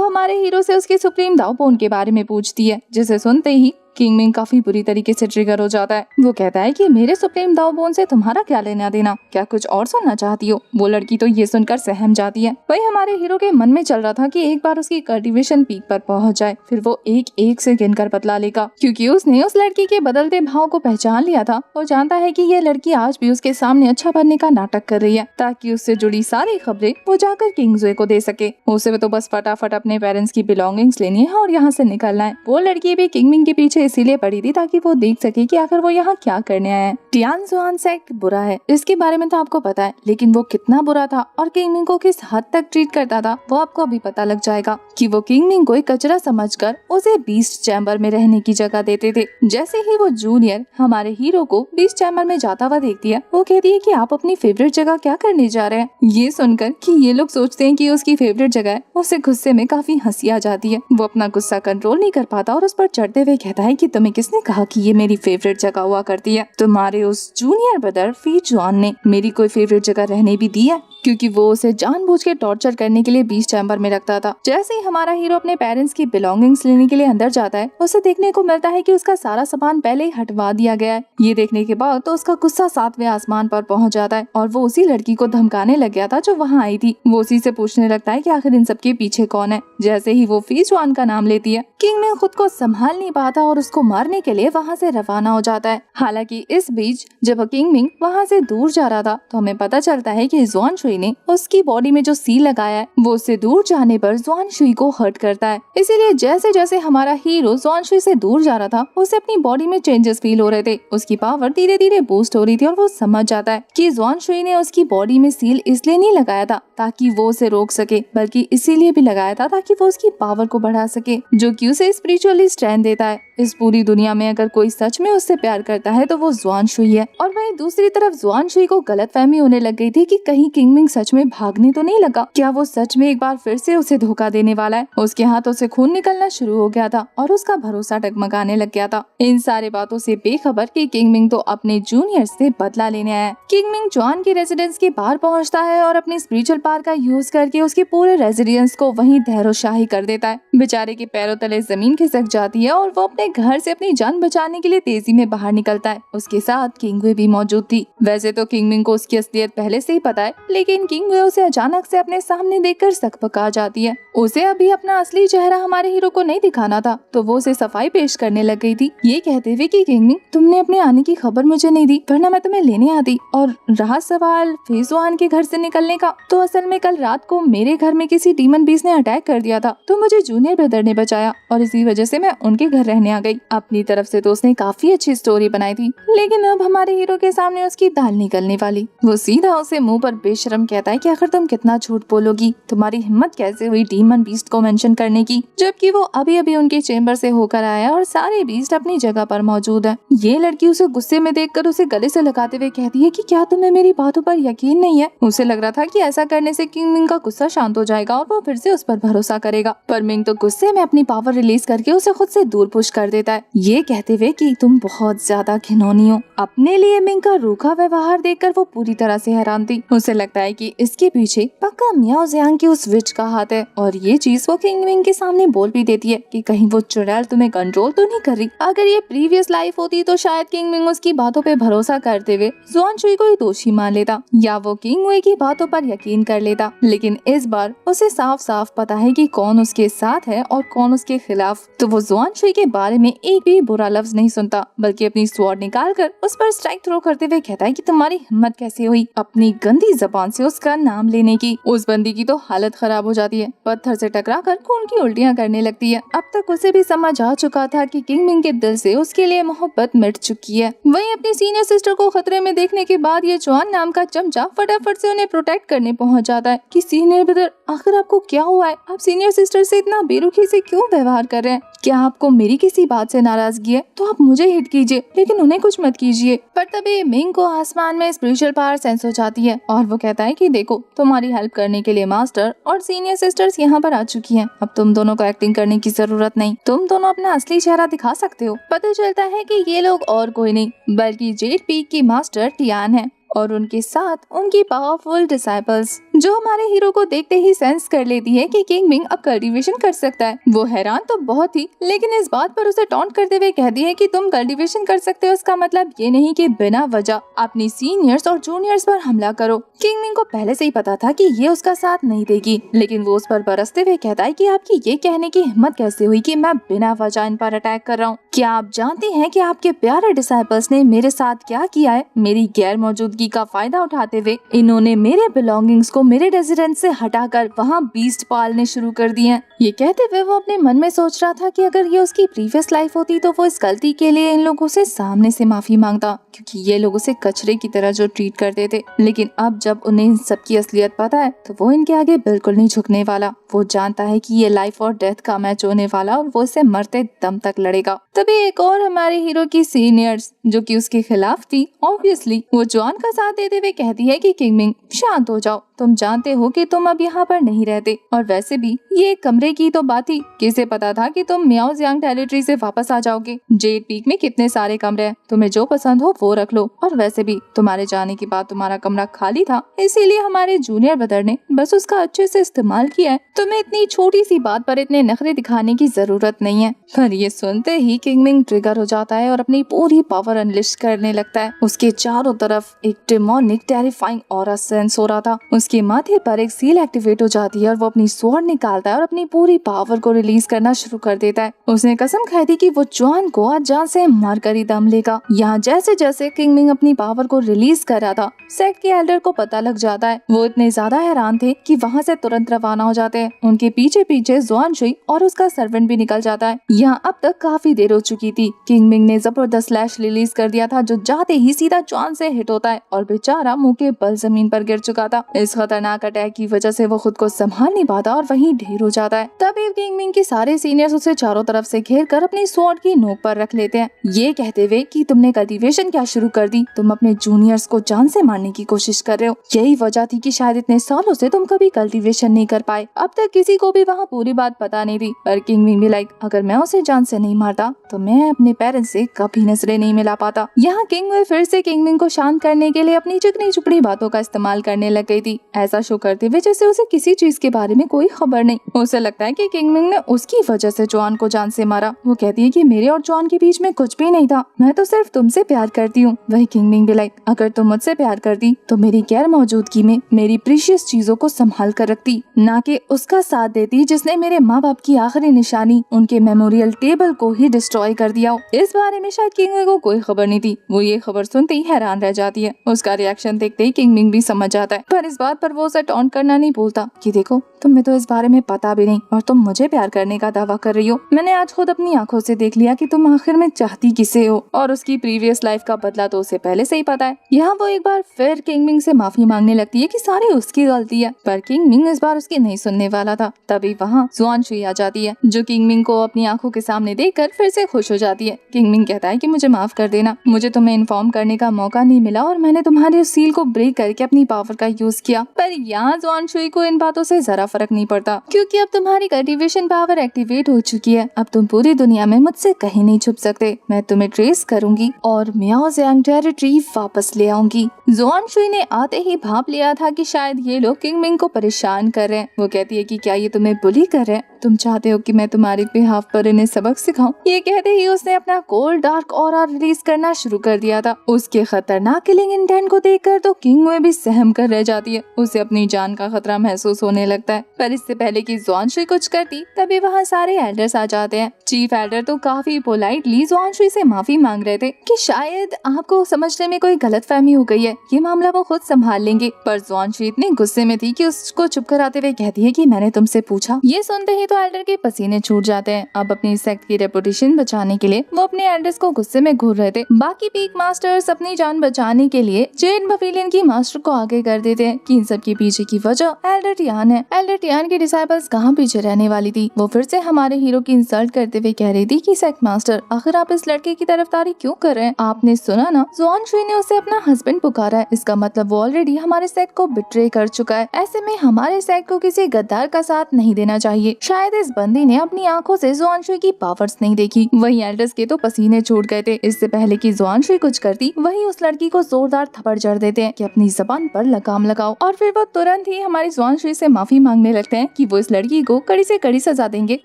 हमारे हीरो से उसके सुप्रीम दाओपोन के बारे में पूछती है, जिसे सुनते ही किंग मिंग काफी बुरी तरीके से ट्रिगर हो जाता है। वो कहता है कि मेरे सुप्रीम दाओपोन से तुम्हारा क्या लेना देना, क्या कुछ और सुनना चाहती हो। वो लड़की तो ये सुनकर सहम जाती है। वही हमारे हीरो के मन में चल रहा था कि एक बार उसकी कल्टीवेशन पीक पर पहुंच जाए, फिर वो एक एक से गिनकर बतला लेगा, क्योंकि उसने उस लड़की के बदलते भाव को पहचान लिया था। वो जानता है कि ये लड़की आज भी उसके सामने अच्छा बनने का नाटक कर रही है ताकि उससे जुड़ी सारी खबरें वो जाकर किंगजुए को दे सके। उसे तो बस फटाफट अपने पेरेंट्स की बिलोंगिंग्स लेनी है और यहाँ से निकलना है। वो लड़की भी किंग मिंग के पीछे इसीलिए पड़ी थी ताकि वो देख सके कि आखिर वो यहाँ क्या करने आया है। टियान जुआन सेक्ट बुरा है, इसके बारे में तो आपको पता है, लेकिन वो कितना बुरा था और किंग मिंग को किस हद तक ट्रीट करता था वो आपको अभी पता लग जाएगा कि वो किंग मिंग को एक कचरा समझकर उसे बीस्ट चैम्बर में रहने की जगह देते थे। जैसे ही वो जूनियर हमारे हीरो को बीस्ट चैम्बर में जाता हुआ देखती है, वो कहती है कि आप अपनी फेवरेट जगह क्या करने जा रहे हैं। ये सुनकर कि ये लोग सोचते हैं कि उसकी फेवरेट जगह है, उसे गुस्से में काफी हंसी आ जाती है। वो अपना गुस्सा कंट्रोल नहीं कर पाता और उस पर चढ़ते हुए कहता है कि तुम्हें किसने कहा कि ये मेरी फेवरेट जगह हुआ करती है। तुम्हारे उस जूनियर ब्रदर फी जुआन ने मेरी कोई फेवरेट जगह रहने भी दी है, क्योंकि वो उसे जानबूझ के टॉर्चर करने के लिए बीच चैम्बर में रखता था। जैसे ही हमारा हीरो अपने पेरेंट्स की बिलोंगिंग्स लेने के लिए अंदर जाता है, उसे देखने को मिलता है कि उसका सारा सामान पहले ही हटवा दिया गया है। ये देखने के बाद तो उसका गुस्सा 7वें आसमान पर पहुंच जाता है और वो उसी लड़की को धमकाने लग गया था जो वहाँ आई थी। वो उसी से पूछने लगता है कि आखिर इन सबके पीछे कौन है। जैसे ही वो फी जुआन का नाम लेती है, किंग में खुद को संभाल नहीं पाता और उसको मारने के लिए वहाँ से रवाना हो जाता है। हालांकि इस बीच जब किंग मिंग वहाँ से दूर जा रहा था तो हमें पता चलता है कि जुआन शुई ने उसकी बॉडी में जो सील लगाया है वो उससे दूर जाने पर जुआन शुई को हर्ट करता है। इसीलिए जैसे जैसे हमारा हीरो जुआन शुई से दूर जा रहा था, उसे अपनी बॉडी में चेंजेस फील हो रहे थे। उसकी पावर धीरे धीरे बूस्ट हो रही थी और वो समझ जाता है कि जुआन शुई ने उसकी बॉडी में सील इसलिए नहीं लगाया था ताकि वो उसे रोक सके, बल्कि इसीलिए भी लगाया था ताकि वो उसकी पावर को बढ़ा सके, जो कि उसे स्पिरिचुअली स्ट्रेंथ देता है। इस पूरी दुनिया में अगर कोई सच में उससे प्यार करता है तो वो जुआन शुई है। और वहीं दूसरी तरफ जुआन शुई को गलतफहमी होने लग गई थी कि कहीं किंग मिंग सच में भागने तो नहीं लगा, क्या वो सच में एक बार फिर से उसे धोखा देने वाला है। उसके हाथों से खून निकलना शुरू हो गया था और उसका भरोसा डगमगाने लग गया था। इन सारी बातों से बेखबर कि किंग मिंग तो अपने जूनियर से बदला लेने आया है। किंग मिंग जुआन के रेजिडेंस के बाहर पहुंचता है और अपनी स्पिरिचुअल पावर का यूज करके उसके पूरे रेजिडेंस को वहीं ढेरोशाही कर देता है। बेचारे के पैरों तले जमीन खिसक जाती है और वो अपने घर से अपनी जान बचाने के लिए तेजी में बाहर निकलता है। उसके साथ किंगवे भी मौजूद थी। वैसे तो किंग मिंग को उसकी असलियत पहले से ही पता है, लेकिन किंगवे उसे अचानक से अपने सामने देखकर सकपका जाती है। उसे अभी अपना असली चेहरा हमारे हीरो को नहीं दिखाना था, तो वो उसे सफाई पेश करने लग गई थी, ये कहते हुए कि किंग मिंग, तुमने अपने आने की खबर मुझे नहीं दी, वरना मैं तुम्हें लेने आती। और रहा सवाल फी जुआन के घर से निकलने का, तो असल में कल रात को मेरे घर में किसी डीमन बीस्ट ने अटैक कर दिया था, तो मुझे जूनियर ब्रदर ने बचाया और इसी वजह से मैं उनके घर रहने आ गई। अपनी तरफ से तो उसने काफी अच्छी स्टोरी बनाई थी, लेकिन अब हमारे हीरो के सामने उसकी दाल निकलने वाली। वो सीधा उसे मुंह पर बेशरम कहता है कि आखिर तुम कितना झूठ बोलोगी, तुम्हारी हिम्मत कैसे हुई डीमन बीस्ट को मेंशन करने की, जबकि वो अभी अभी उनके चेंबर से होकर आया और सारे बीस्ट अपनी जगह पर मौजूद है। ये लड़की उसे गुस्से में देखकर उसे गले से लगाते हुए कहती है कि क्या तुम्हें मेरी बातों पर यकीन नहीं है। उसे लग रहा था कि ऐसा करने से किंग मिंग का गुस्सा शांत हो जाएगा और वो फिर से उस पर भरोसा करेगा, पर मिंग तो गुस्से में अपनी पावर रिलीज करके उसे खुद से दूर पुश कर देता है, ये कहते हुए कि तुम बहुत ज्यादा घिनौनी हो। अपने लिए मिंग का रूखा व्यवहार देखकर वो पूरी तरह से हैरान थी। उसे लगता है कि इसके पीछे पक्का मियाओ जियांग की उस विच का हाथ है, और ये चीज वो किंग मिंग के सामने बोल भी देती है कि कहीं वो चुड़ैल तुम्हें कंट्रोल तो नहीं कर रही। अगर ये प्रीवियस लाइफ होती तो शायद किंग मिंग उसकी बातों पे भरोसा करते हुए जुआन शुई को ही दोषी मान लेता, या वो किंग हुई की बातों पर यकीन कर लेता। लेकिन इस बार उसे साफ साफ पता है कि कौन उसके साथ है और कौन उसके खिलाफ, तो वो जुआन शुई के बारे में एक भी बुरा लफ्ज नहीं सुनता, बल्कि अपनी स्वॉर्ड निकाल कर उस पर स्ट्राइक थ्रो करते हुए कहता है कि तुम्हारी हिम्मत कैसे हुई अपनी गंदी जबान से उसका नाम लेने की। उस बंदी की तो हालत खराब हो जाती है, पत्थर से टकरा कर खून की उल्टियां करने लगती है। अब तक उसे भी समझ आ चुका था कि किंग मिंग के दिल से उसके लिए मोहब्बत मिट चुकी है। वहीं अपनी सीनियर सिस्टर को खतरे में देखने के बाद ये चौहान नाम का चमचा फटाफट से उन्हें प्रोटेक्ट करने पहुंच जाता है कि सीनियर ब्रदर आखिर आपको क्या हुआ है, आप सीनियर सिस्टर से इतना बेरुखी से क्यों व्यवहार कर रहे हैं, क्या आपको मेरी किसी बात से नाराजगी है तो आप मुझे हिट कीजिए लेकिन उन्हें कुछ मत कीजिए। पर तभी मिंग को आसमान में स्पिरिचुअल पावर सेंस हो जाती है और वो कहता है कि देखो तुम्हारी हेल्प करने के लिए मास्टर और सीनियर सिस्टर्स यहाँ पर आ चुकी हैं, अब तुम दोनों को एक्टिंग करने की जरूरत नहीं, तुम दोनों अपना असली चेहरा दिखा सकते हो। पता चलता है कि ये लोग और कोई नहीं बल्कि जेड पीक की मास्टर टियान है और उनके साथ उनकी पावरफुल डिसाइपल्स, जो हमारे हीरो को देखते ही सेंस कर लेती है कि किंग मिंग अब कल्टीवेशन कर सकता है। वो हैरान तो बहुत थी, लेकिन इस बात पर उसे टॉन्ट करते हुए कहती है कि तुम कल्टीवेशन कर सकते हो इसका मतलब ये नहीं कि बिना वजह अपनी सीनियर्स और जूनियर्स पर हमला करो। किंग मिंग को पहले से ही पता था कि ये उसका साथ नहीं देगी, लेकिन वो उस पर बरसते हुए कहता है कि आपकी ये कहने की हिम्मत कैसे हुई कि मैं बिना वजह इन पर अटैक कर रहा हूँ। क्या आप जानते हैं कि आपके प्यारे डिसाइपल्स ने मेरे साथ क्या किया है? मेरी गैर मौजूदगी का फायदा उठाते हुए इन्होंने मेरे बिलोंगिंग्स को मेरे रेजिडेंस से हटाकर वहाँ बीस्ट पालने शुरू कर दिए हैं। ये कहते हुए वो अपने मन में सोच रहा था कि अगर ये उसकी प्रीवियस लाइफ होती तो वो इस गलती के लिए इन लोगों से सामने से माफी मांगता, क्योंकि ये लोग उसे कचरे की तरह जो ट्रीट करते थे। लेकिन अब जब उन्हें इन सबकी असलियत पता है तो वो इनके आगे बिल्कुल नहीं झुकने वाला। वो जानता है कि ये लाइफ और डेथ का मैच होने वाला और वो इसे मरते दम तक लड़ेगा। तभी एक और हमारे हीरो की सीनियर्स जो कि उसके खिलाफ थी, ऑब्वियसली वो जॉन का साथ देते हुए कहती है कि किंग मिंग शांत हो जाओ, तुम जानते हो कि तुम अब यहाँ पर नहीं रहते, और वैसे भी ये कमरे की तो बात थी, किसे पता था कि तुम मियाओ जियांग टेरिटरी से वापस आ जाओगे। जेड पीक में कितने सारे कमरे हैं, तुम्हें जो पसंद हो वो रख लो, और वैसे भी तुम्हारे जाने के बाद तुम्हारा कमरा खाली था, इसीलिए हमारे जूनियर ब्रदर ने बस उसका अच्छे से इस्तेमाल किया है। तुम्हें इतनी छोटी सी बात पर इतने नखरे दिखाने की जरूरत नहीं है। पर ये सुनते ही किंग मिंग ट्रिगर हो जाता है और अपनी पूरी पावर अनलिश करने लगता है। उसके चारों तरफ एक डेमोनिक टेरिफाइंग ऑरा सेंस हो रहा था। उसके माथे पर एक सील एक्टिवेट हो जाती है और वो अपनी स्वॉर्ड निकालता है और अपनी पूरी पावर को रिलीज करना शुरू कर देता है। उसने कसम खाई थी कि वो जॉन को आज जान से मार कर ही दम लेगा। यहाँ जैसे जैसे किंग मिंग अपनी पावर को रिलीज कर रहा था, सेक्ट के एल्डर को पता लग जाता है। वो इतने ज्यादा हैरान थे कि वहाँ से तुरंत रवाना हो जाते हैं। उनके पीछे पीछे जुआन शुई और उसका सर्वेंट भी निकल जाता है। यहाँ अब तक काफी देर हो चुकी थी। किंग मिंग ने जबरदस्त स्लैश रिलीज कर दिया था जो जाते ही सीधा जॉन से हिट होता है और बेचारा मुंह के बल जमीन पर गिर चुका था। इस खतरनाक अटैक की वजह से वो खुद को संभाल नहीं पाता और वहीं ढेर हो जाता है। तभी किंग मिंग के सारे सीनियर्स उसे चारों तरफ से घेर कर अपनी स्वॉर्ड की नोक पर रख लेते हैं, ये कहते हुए कि तुमने कल्टीवेशन क्या शुरू कर दी, तुम अपने जूनियर्स को जान से मारने की कोशिश कर रहे हो। यही वजह थी कि शायद इतने सालों से तुम कभी कल्टीवेशन नहीं कर पाए। अब तक किसी को भी वहाँ पूरी बात पता नहीं थी, पर किंग मिंग भी लाइक अगर मैं उसे जान से नहीं मारता तो मैं अपने पेरेंट्स से कभी नजरें नहीं मिला पाता। यहाँ किंग विल फिर से किंग मिंग को शांत करने के लिए अपनी चिकनी चुपड़ी बातों का इस्तेमाल करने लग गई थी, ऐसा शो करते हुए जैसे उसे किसी चीज के बारे में कोई खबर नहीं। उसे लगता है कि किंग मिंग ने उसकी वजह से जॉन को जान से मारा। वो कहती है कि मेरे और जॉन के बीच में कुछ भी नहीं था, मैं तो सिर्फ तुमसे प्यार करती हूँ। वही किंग मिंग भी लाइक अगर तुम मुझसे प्यार करती तो मेरी गैर मौजूदगी में मेरी प्रीशियस चीजों को संभाल कर रखती, ना कि उसका साथ देती जिसने मेरे माँ बाप की आखिरी निशानी उनके मेमोरियल टेबल को ही डिस्ट्रॉय कर दिया हो। इस बारे में शायद किंग मिंग को कोई खबर नहीं थी। वो ये खबर सुनते ही हैरान रह जाती है। उसका रिएक्शन देखते ही किंग मिंग भी समझ जाता है, पर इस बात पर वो उसे टॉन्ट करना नहीं भूलता कि देखो तुम्हें तो इस बारे में पता भी नहीं और तुम मुझे प्यार करने का दावा कर रही हो। मैंने आज खुद अपनी आंखों से देख लिया कि तुम आखिर में चाहती किसे हो, और उसकी प्रीवियस लाइफ का बदला तो उसे पहले से ही पता है। यहाँ वो एक बार फिर किंग मिंग से माफी मांगने लगती है कि सारी उसकी गलती है, पर किंग मिंग इस बार उसकी नहीं सुनने वाला था। तभी वहाँ जुआन शुई आ जाती है, जो किंग मिंग को अपनी आंखों के सामने देखकर फिर से खुश हो जाती है। किंग मिंग कहता है कि मुझे माफ कर देना, मुझे तुम्हें इन्फॉर्म करने का मौका नहीं मिला और मैंने तुम्हारे उस सील को ब्रेक करके अपनी पावर का यूज किया। पर यहाँ जुआन शुई को इन बातों से जरा फर्क नहीं पड़ता, क्योंकि अब तुम्हारी कल्टीवेशन पावर एक्टिवेट हो चुकी है। अब तुम पूरी दुनिया में मुझसे कहीं नहीं छुप सकते। मैं तुम्हें ट्रेस करूंगी और मियाओ ज़ियांग टेरिटरी वापस ले आऊंगी। जुआन शुई ने आते ही भाप लिया था कि शायद ये लोग किंग मिंग को परेशान कर रहे हैं। वो कहती है कि क्या ये तुम्हें बुली कर रहे हैं? तुम चाहते हो कि मैं तुम्हारे बिहाफ पर इन्हें सबक सिखाऊं? ये कहते ही उसने अपना कोल्ड डार्क ऑरा रिलीज करना शुरू कर दिया था। उसके खतरनाक किलिंग इंटेंट को देखकर तो किंग में भी सहम कर रह जाती है। उसे अपनी जान का खतरा महसूस होने लगता है। पर इससे पहले कि जुआन शुई कुछ करती, तभी वहाँ सारे एल्डर्स आ जाते हैं। चीफ एल्डर तो काफी पोलाइटली जुआन शुई से माफी मांग रहे थे कि शायद आपको समझने में कोई गलतफहमी हो गई है, ये मामला वो खुद संभाल लेंगे। पर जुआन शुई इतने गुस्से में थी कि उसको चुप कराते हुए कहती है कि मैंने तुमसे पूछा। ये सुनते ही तो एल्डर के पसीने छूट जाते हैं। अब अपनी सेक्ट की रेपुटेशन बचाने के लिए वो अपने एल्डर्स को गुस्से में घूर रहे थे। बाकी पीक मास्टर्स अपनी जान बचाने के लिए जेड पवेलियन की मास्टर को आगे कर देते हैं कि इन सब के पीछे की वजह एल्डर टियान है। एल्डर टियान की डिसाइपल्स कहाँ पीछे रहने वाली थी। वो फिर से हमारे हीरो की इंसल्ट करते हुए कह रही थी कि सेक्ट मास्टर, आखिर आप इस लड़के की तरफदारी क्यों कर रहे हैं? आपने सुना ना, जुआन शुई ने उसे अपना हस्बैंड पुकारा है। इसका मतलब वो ऑलरेडी हमारे सेक्ट को बिट्रे कर चुका है। ऐसे में हमारे सेक्ट को किसी गद्दार का साथ नहीं देना चाहिए। शायद इस बंदी ने अपनी आंखों से जुआन शुई की पावर्स नहीं देखी। वही एल्डर्स के तो पसीने छूट गए थे। इससे पहले कि जुआन शुई कुछ करती, वही उस लड़की को जोरदार थप्पड़ जड़ देते हैं कि अपनी जबान पर लगाम लगाओ। और फिर वो तुरंत ही हमारी जुआन शुई से माफी मांगने लगते हैं कि वो इस लड़की को कड़ी से कड़ी सजा देंगे,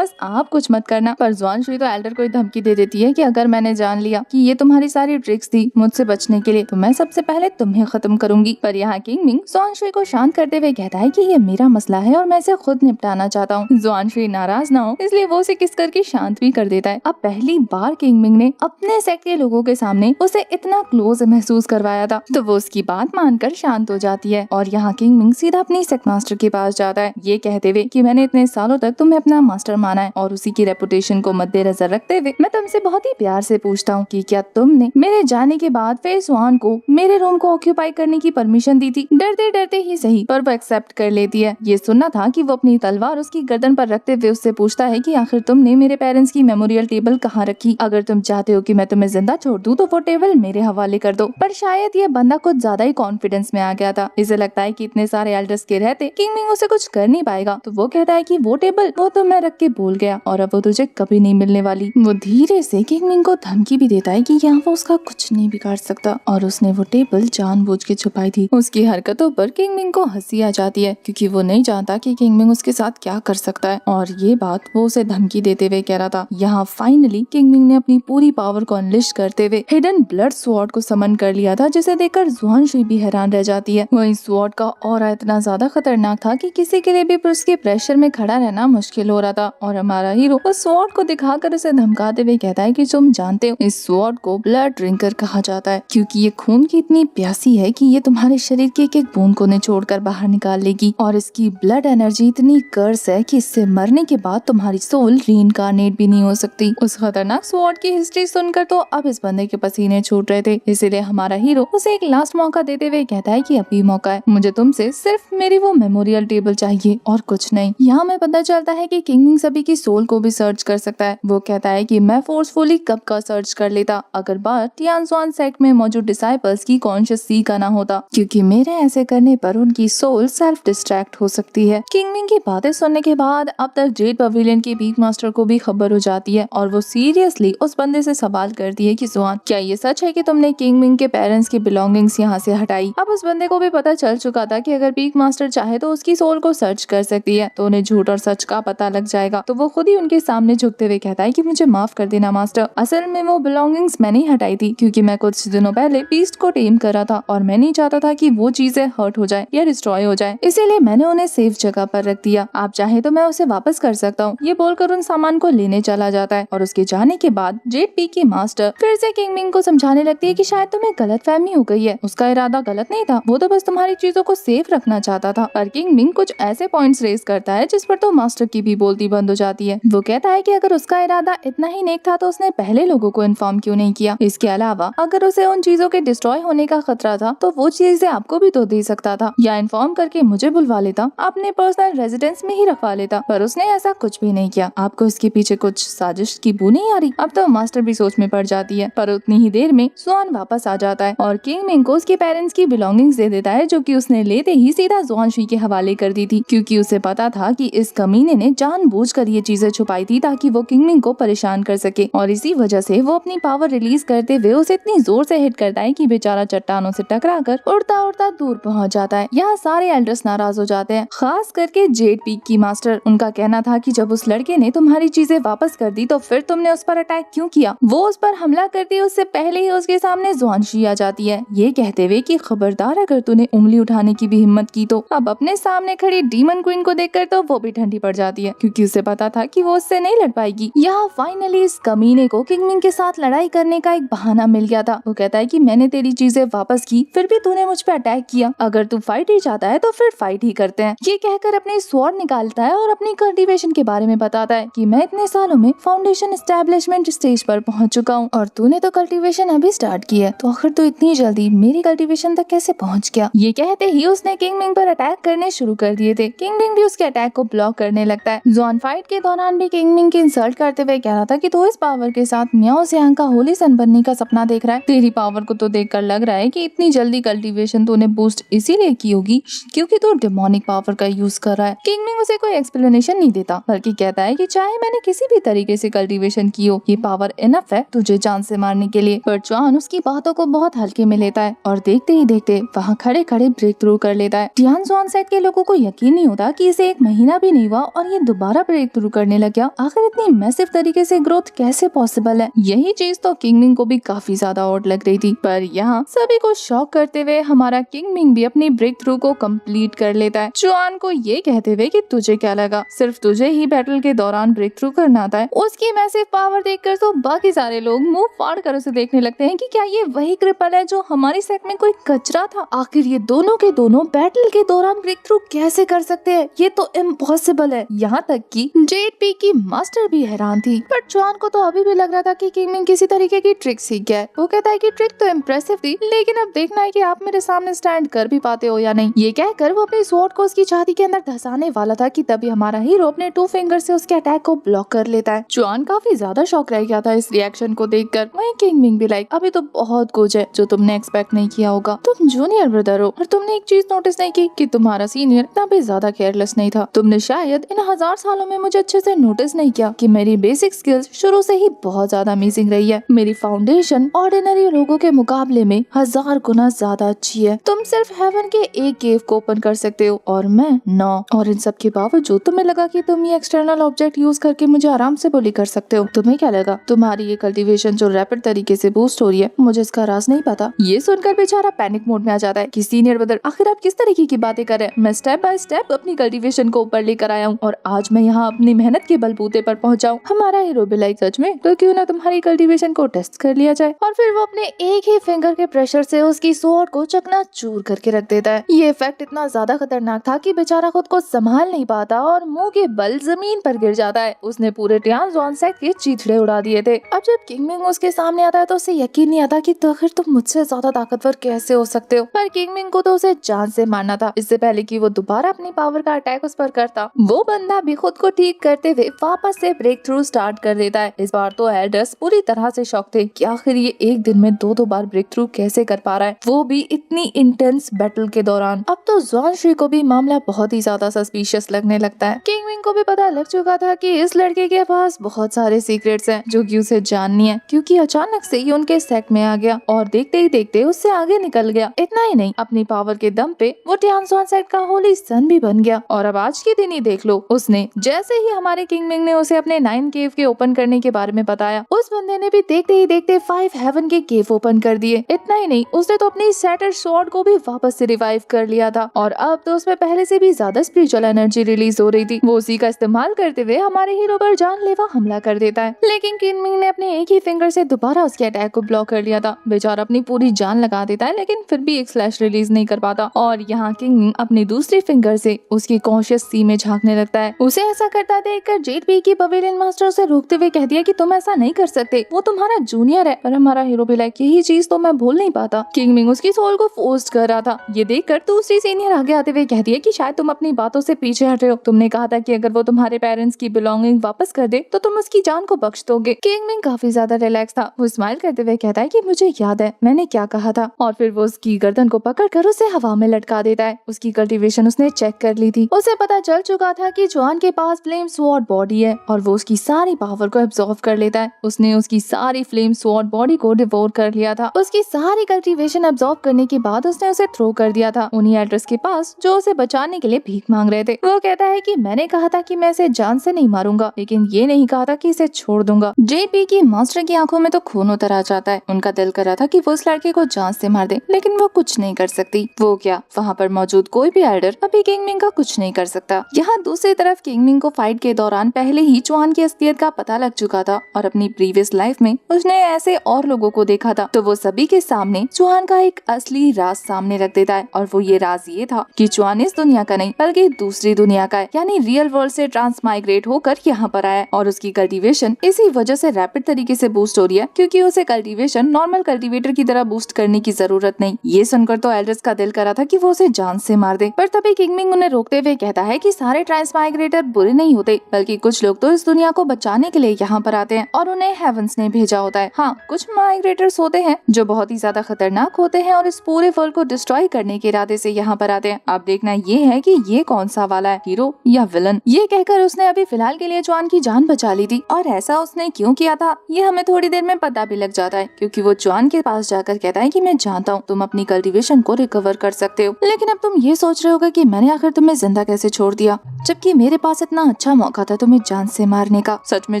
बस आप कुछ मत करना। पर जुआन शुई तो एल्डर को धमकी दे देती है कि अगर मैंने जान लिया कि ये तुम्हारी सारी ट्रिक्स थी मुझसे बचने के लिए, तो मैं सबसे पहले तुम्हें खत्म करूंगी। पर यहाँ किंग मिंग जुआन शुई को शांत करते हुए कहता है कि ये मेरा मसला है और मैं इसे खुद निपटाना चाहता हूँ। जुआन शुई नाराज ना हो इसलिए वो उसे किस करके शांत भी कर देता है। अब पहली बार किंग मिंग ने अपने सेक्ट के लोगों के सामने उसे इतना क्लोज महसूस करवाया था, तो वो उसकी बात मानकर शांत हो जाती है। और यहाँ किंग मिंग सीधा अपनी सेक्ट मास्टर के पास जाता है, ये कहते हुए कि मैंने इतने सालों तक तुम्हें अपना मास्टर माना है और उसी की रेपुटेशन को मद्देनजर रखते हुए मैं तुमसे बहुत ही प्यार से पूछता हूँ कि क्या तुमने मेरे जाने के बाद फेस वन को मेरे रूम को ऑक्यूपाई करने की परमिशन दी थी? डरते डरते ही सही, पर वो एक्सेप्ट कर लेती है। ये सुनना था कि वो अपनी तलवार उसकी गर्दन पर रखते हुए उससे पूछता है कि आखिर तुमने मेरे पेरेंट्स की मेमोरियल टेबल कहाँ रखी? अगर तुम चाहते हो कि मैं तुम्हें जिंदा छोड़ दूं तो वो टेबल मेरे हवाले कर दो। पर शायद ये बंदा कुछ ज्यादा ही कॉन्फिडेंस में आ गया था। इसे लगता है कि इतने सारे एल्डर्स के रहते किंग मिंग उसे कुछ कर नहीं पाएगा, तो वो कहता है कि वो टेबल वो तो मैं रख के भूल गया और अब वो तुझे कभी नहीं मिलने वाली। वो धीरे से किंग मिंग को धमकी भी देता है कि यहाँ वो उसका कुछ नहीं बिगाड़ सकता और उसने वो टेबल जानबूझ के छुपाई थी। उसकी हरकतों पर किंग मिंग को हंसी आ जाती है, क्योंकि वो नहीं जानता कि किंग मिंग उसके साथ क्या कर सकता है, और ये बात वो उसे धमकी देते हुए कह रहा था। यहाँ फाइनली किंग मिंग ने अपनी पूरी पावर को अनलिश करते हुए हिडन ब्लड स्वॉर्ड को समन कर लिया था, जिसे देखकर जुआन शुई भी हैरान रह जाती है। वही स्वॉर्ड का ऑरा इतना ज्यादा खतरनाक था कि किसी के लिए भी उसके प्रेशर में खड़ा रहना मुश्किल हो रहा था। और हमारा हीरो उस स्वॉर्ड को दिखाकर उसे धमकाते हुए कहता है कि तुम जानते हो इस स्वॉर्ड को ब्लड ड्रिंकर कहा जाता है, क्योंकि ये खून की इतनी प्यासी है कि ये तुम्हारे शरीर के एक एक बूंद को निचोड़कर बाहर निकाल लेगी, और इसकी ब्लड एनर्जी इतनी कर्स है कि इससे मरने के बाद तुम्हारी सोल रीइंकार्नेट भी नहीं हो सकती। उस खतरनाक स्वॉर्ड की हिस्ट्री सुनकर तो अब इस बंदे के पसीने छूट रहे थे, इसीलिए हमारा हीरो उसे एक लास्ट मौका देते हुए कहता है कि अभी मौका है, मुझे तुमसे सिर्फ मेरी वो मेमोरियल टेबल चाहिए और कुछ नहीं। यहाँ में पता चलता है कि किंग मिंग सभी की सोल को भी सर्च कर सकता है। वो कहता है कि मैं फोर्सफुली कब का सर्च कर लेता अगर बात टियानजुआन सेक्ट में मौजूद डिसाइपल्स की कॉन्शियस सी का ना होता, क्योंकि मेरे ऐसे करने पर उनकी सोल सेल्फ डिस्ट्रैक्ट हो सकती है। किंग मिंग की बातें सुनने के बाद अब तक जेड पवेलियन के पीक मास्टर को भी खबर हो जाती है, और वो सीरियसली उस बंदे से सवाल करती है कि जुआन, क्या ये सच है कि तुमने किंग मिंग के पेरेंट्स की बिलोंगिंग्स यहाँ से हटाई? अब उस बंदे को भी पता चल चुका था कि अगर पीक मास्टर चाहे तो उसकी सोल को सर्च कर सकती है, तो उन्हें झूठ और सच का पता लग जाएगा। तो वो खुद ही उनके सामने झुकते हुए कहता है कि मुझे माफ कर देना मास्टर, असल में वो बिलोंगिंग्स मैंने ही हटाई थी, क्योंकि मैं कुछ दिनों पहले बीस्ट को टेम करा था और मैं नहीं चाहता था कि वो चीजें हर्ट हो जाए या डिस्ट्रॉय हो जाए, इसीलिए मैंने उन्हें सेफ जगह पर रख दिया। आप चाहे तो मैं उसे वापस कर सकता हूँ। ये बोलकर उन सामान को लेने चला जाता है, और उसके जाने के बाद जेड पी की मास्टर फिर से किंग मिंग को समझाने लगती है कि शायद तुम्हें गलतफहमी हो गई है। उसका इरादा गलत नहीं था, वो तो बस तुम्हारी चीजों को सेफ रखना चाहता था। पर किंग मिंग कुछ ऐसे पॉइंट्स रेज करता है जिस पर तो मास्टर की भी बोलती बंद हो जाती है। वो कहता है कि अगर उसका इरादा इतना ही नेक था तो उसने पहले लोगों को इन्फॉर्म क्यों नहीं किया। इसके अलावा अगर उसे उन चीजों के डिस्ट्रॉय होने का खतरा था तो वो चीजें आपको भी तो दे सकता था, या इन्फॉर्म करके मुझे बुलवा लेता, अपने पर्सनल रेजिडेंस में ही रखवा लेता। पर उसने ऐसा कुछ भी नहीं किया। आपको इसके पीछे कुछ साजिश की बू नहीं आ रही? अब तो मास्टर भी सोच में पड़ जाती है। पर उतनी ही देर में जुआन वापस आ जाता है और किंग मिंग को उसके पेरेंट्स की बिलोंगिंग्स दे देता है, जो कि उसने लेते ही सीधा जुआनशी के हवाले कर दी थी, क्योंकि उसे पता था कि इस कमीने ने जानबूझकर ये चीजें छुपाई थी ताकि वो किंग मिंग को परेशान कर सके। और इसी वजह से वो अपनी पावर रिलीज करते हुए उसे इतनी जोर से हिट करता है कि बेचारा चट्टानों से टकराकर उड़ता उड़ता दूर पहुंच जाता है। यहाँ सारे एल्डर्स नाराज हो जाते हैं, खास करके जेड पीक की मास्टर। उनका कहना था कि जब उस लड़के ने तुम्हारी चीजें वापस कर दी तो फिर तुमने उस पर अटैक क्यों किया? वो उस पर हमला करती है उससे पहले ही उसके सामने जुआनशी आ जाती है, ये कहते हुए कि खबरदार अगर तूने उंगली उठाने की भी हिम्मत की तो। अब अपने सामने खड़ी डीमन क्वीन को देखकर तो वो भी ठंडी पड़ जाती है, क्योंकि उसे पता था कि वो उससे नहीं लड़ पाएगी। यहाँ फाइनली इस कमीने को किंग मिंग के साथ लड़ाई करने का एक बहाना मिल गया था। वो कहता है कि मैंने तेरी चीजें वापस की, फिर भी तूने मुझ पे अटैक किया। अगर तू फाइट ही चाहता है तो फिर फाइट ही करते हैं। ये कहकर अपनी स्वॉर्ड निकालता है और अपनी कल्टीवेशन के बारे में बताता है कि मैं इतने सालों में फाउंडेशन एस्टेब्लिशमेंट स्टेज पर पहुंच चुका हूँ और तूने तो कल्टीवेशन अभी स्टार्ट की है, तो आखिर तू इतनी जल्दी मेरी कल्टीवेशन तक कैसे पहुंच गया? ये कहते ही उसने किंग मिंग पर अटैक करने शुरू कर दिए थे। किंग मिंग भी उसके अटैक को ब्लॉक करने लगता है। जुआन फाइट के दौरान भी किंग मिंग की इंसल्ट करते हुए कह रहा था कि तू इस पावर के साथ मियाओ सियांग का होली सन बनने का सपना देख रहा है। तेरी पावर को तो देखकर लग रहा है कि इतनी जल्दी कल्टीवेशन तूने बूस्ट इसीलिए की होगी क्योंकि तू डेमोनिक पावर का यूज कर रहा है। किंग मिंग उसे कोई एक्सप्लेनेशन नहीं देता, बल्कि कहता है कि चाहे मैंने किसी भी तरीके से कल्टीवेशन की हो, ये पावर इनफ है तुझे जान से मारने के लिए। पर जुआन उसकी बातों को बहुत हल्के में लेता है और देखते ही देखते वहाँ खड़े खड़े ब्रेक थ्रू कर लेता है। टियान जुआन साइड के लोगों को यकीन नहीं होता कि इसे 1 महीना भी नहीं हुआ और ये दोबारा ब्रेक थ्रू करने लग गया। आखिर इतनी मैसिव तरीके से ग्रोथ कैसे पॉसिबल है? यही चीज तो किंग मिंग को भी काफी ज्यादा ऑड लग रही थी। पर यहाँ सभी को शॉक करते हुए हमारा किंग मिंग भी अपनी ब्रेक थ्रू को कंप्लीट कर लेता है, जुआन को ये कहते हुए कि तुझे क्या लगा सिर्फ तुझे ही बैटल के दौरान ब्रेक थ्रू करना आता है? उसकी मैसिव पावर देखकर तो बाकी सारे लोग मुंह फाड़ कर उसे देखने लगते हैं कि क्या ये वही क्रिपल है जो हमारी सेट में कोई कचरा था? आखिर ये दोनों के दोनों बैटल के दौरान ब्रेक थ्रू कैसे कर सकते हैं? ये तो इम्पॉसिबल है। यहाँ तक कि जेड पी की मास्टर भी हैरान थी। पर जुआन को तो अभी भी लग रहा था कि किंग मिंग किसी तरीके की ट्रिक सीख गया है। वो कहता है कि ट्रिक तो इम्प्रेसिव थी, लेकिन अब देखना है कि आप मेरे सामने स्टैंड कर भी पाते हो या नहीं। ये कहकर वो अपनी स्वॉर्ड को उसकी छाती के अंदर धंसाने वाला था कि तभी हमारा हीरो अपने 2 फिंगर से उसके अटैक को ब्लॉक कर लेता है। जुआन काफी ज्यादा शॉक रह गया था इस रिएक्शन को देखकर। वहीं किंग मिंग भी लाइक अभी तो बहुत कुछ है जो तुमने एक्सपेक्ट नहीं किया होगा। तुम जूनियर ब्रदर हो और तुमने एक चीज नोटिस नहीं की कि तुम्हारा सीनियर इतना भी ज्यादा केयरलेस नहीं था। तुमने शायद इन 1000 सालों में मुझे अच्छे से नोटिस नहीं किया कि मेरी बेसिक स्किल्स शुरू से ही बहुत ज्यादा अमेजिंग रही है। मेरी फाउंडेशन ऑर्डिनरी लोगों के मुकाबले में 1000 गुना ज्यादा अच्छी है। तुम सिर्फ हेवन के एक केव को ओपन कर सकते हो और मैं 9। और इन सब के बावजूद तुम्हें लगा कि तुम ये एक्सटर्नल ऑब्जेक्ट यूज करके मुझे आराम से बुली कर सकते हो। तुम्हें क्या लगा तुम्हारी ये कल्टीवेशन जो रैपिड तरीके से बूस्ट हो रही है, मुझे इसका राज नहीं पता? ये सुनकर बेचारा पैनिक मोड में आ जाता है कि सीनियर ब्रदर आखिर आप किस तरीके की बातें कर रहे हैं? मैं स्टेप बाय स्टेप अपनी कल्टीवेशन को ऊपर लेकर आया हूँ और आज मैं यहाँ अपनी मेहनत के बलबूते पर पहुंचा हूँ। हमारा हीरो भी लाइक सच में तो क्यों ना तुम्हारी कल्टीवेशन को टेस्ट कर लिया जाए। और फिर वो अपने एक ही फिंगर के प्रेशर से उसकी स्वॉर्ड को चकनाचूर करके रख देता है। ये इफेक्ट इतना ज्यादा खतरनाक था कि बेचारा खुद को संभाल नहीं पाता और मुंह के बल जमीन पर गिर जाता है। उसने पूरे टियान जुआन साइड के चीथड़े उड़ा दिए थे। अब जब किंग मिंग उसके सामने आता है तो उसे यकीन नहीं आता कि तो आखिर तुम मुझसे ज्यादा ताकतवर कैसे हो सकते हो। पर किंग मिंग को तो उसे जान से मारना था। इससे पहले कि वो दोबारा अपनी पावर का अटैक उस पर करता, वो बंदा भी खुद को ठीक करते हुए वापस से ब्रेक थ्रू स्टार्ट कर देता है। इस बार तो एल्डर्स पूरी तरह से शॉक थे कि आखिर ये एक दिन में 2 बार ब्रेक थ्रू कैसे कर पा रहा है, वो भी इतनी इंटेंस बैटल के दौरान। अब तो जुआनशी को भी मामला बहुत ही ज्यादा सस्पिशियस लगने लगता है। किंग मिंग को भी पता लग चुका था कि इस लड़के के पास बहुत सारे सीक्रेट्स हैं जो कि उसे जाननी है, क्योंकि अचानक से ही उनके सेट में आ गया और देखते ही देखते उससे आगे निकल गया। इतना ही नहीं, अपनी पावर के दम पे वो टियान जुआन सेट का होली सन भी बन गया। और अब आज के दिन ही देख लो, उसने जैसे ही हमारे किंग मिंग ने उसे अपने 9 केव के ओपन करने के बारे में बताया, उस बंदे ने भी देखते ही देखते 5 हेवन के केव ओपन कर दिए। इतना ही नहीं, उसने तो अपनी सैटर्ड स्वॉर्ड को भी वापस से रिवाइव कर लिया था और अब तो उसमें पहले से भी ज्यादा स्पिरिचुअल एनर्जी रिलीज हो रही थी। वो उसी का इस्तेमाल करते हुए हमारे हीरो पर जानलेवा हमला कर देता है। लेकिन किंग मिंग ने अपने एक ही फिंगर से दोबारा उसके अटैक को ब्लॉक कर लिया था। बेचारा अपनी पूरी जान लगा देता है, लेकिन फिर भी एक फ्लैश रिलीज नहीं कर पाता। और यहाँ किंग अपनी दूसरी फिंगर से उसकी कॉन्शियस सी में झांकने लगता है। उसे ऐसा करता देखकर जेट बी की पवेलियन मास्टर उसे रोकते हुए कह दिया कि तुम ऐसा नहीं कर सकते, वो तुम्हारा जूनियर है। पर हमारा हीरो भी लाइक यही चीज तो मैं भूल नहीं पाता। किंग मिंग उसकी सोल को फोर्स कर रहा था। ये देखकर दूसरी सीनियर आगे आते हुए कह दिया कि शायद तुम अपनी बातों से पीछे हट रहे हो। तुमने कहा था कि अगर वो तुम्हारे पेरेंट्स की बिलोंगिंग वापस कर दे तो तुम उसकी जान को बख्श दोगे। किंग मिंग काफी ज्यादा रिलैक्स था। वो स्माइल करते हुए कहता है कि मुझे याद है मैंने क्या कहा था। और फिर वो उसकी गर्दन को पकड़कर उसे हवा में लटका देता है। उसकी कल्टीवेशन उसने चेक कर ली थी। उसे पता चल चुका था कि जॉन के पास फ्लेम स्वॉर्ड बॉडी है और वो उसकी सारी पावर को एब्जॉर्ब कर लेता है। उसने उसकी सारी फ्लेम स्वॉर्ड बॉडी को डिवोर कर लिया था। उसकी सारी कल्टीवेशन एब्जॉर्ब करने के बाद उसने उसे थ्रो कर दिया था उन्हीं एल्डर्स के पास जो उसे बचाने के लिए भीख मांग रहे थे। वो कहता है कि मैंने कहा था कि मैं इसे जान से नहीं मारूंगा, लेकिन ये नहीं कहा था कि इसे छोड़ दूंगा। जेपी की मास्टर की आंखों में तो खून उतर आ जाता है। उनका दिल कर रहा था कि वो उस लड़के को जान से मार दे, लेकिन वो कुछ नहीं कर सकती। वो क्या, वहाँ पर मौजूद कोई भी एल्डर अभी किंग मिंग का कुछ नहीं कर सकता। यहाँ दूसरी तरफ किंग मिंग को फाइट के दौरान पहले ही चुआन की असलियत का पता लग चुका था और अपनी प्रीवियस लाइफ में उसने ऐसे और लोगों को देखा था, तो वो सभी के सामने चुआन का एक असली राज सामने रख देता है। और वो ये राज ये था कि चुआन इस दुनिया का नहीं बल्कि दूसरी दुनिया का है, यानी रियल वर्ल्ड से ट्रांसमाइग्रेट होकर यहाँ पर आया। और उसकी कल्टीवेशन इसी वजह से रैपिड तरीके से बूस्ट हो रही है, क्योंकि उसे कल्टीवेशन नॉर्मल कल्टीवेटर की तरह बूस्ट करने की जरूरत नहीं। ये सुनकर तो एल्डर्स का दिल करा था कि वो उसे जान से मार दे, पर तभी किंग मिंग उन्हें रोकते हुए कहता है कि सारे ट्रांसमाइग्रेटर बुरे नहीं होते, बल्कि कुछ लोग तो इस दुनिया को बचाने के लिए यहाँ पर आते हैं और उन्हें हेवंस ने भेजा होता है। हाँ, कुछ माइग्रेटर्स होते हैं जो बहुत ही ज्यादा खतरनाक होते हैं और इस पूरे वर्ल्ड को डिस्ट्रॉय करने के इरादे से यहाँ पर आते हैं। अब देखना ये है कि ये कौन सा वाला है, हीरो या विलन। ये कहकर उसने अभी फिलहाल के लिए जॉन की जान बचा ली थी, और ऐसा उसने क्यों किया था ये हमें थोड़ी देर में पता भी लग जाता है, क्योंकि वो जॉन के पास जाकर कहता है कि मैं जानता हूँ तुम अपनी कल्टीवेशन को रिकवर कर सकते हो, लेकिन अब तुम ये सोच रहे होगे कि मैंने आखिर तुम्हें जिंदा कैसे छोड़ दिया, जबकि मेरे पास इतना अच्छा मौका था तुम्हें जान से मारने का। सच में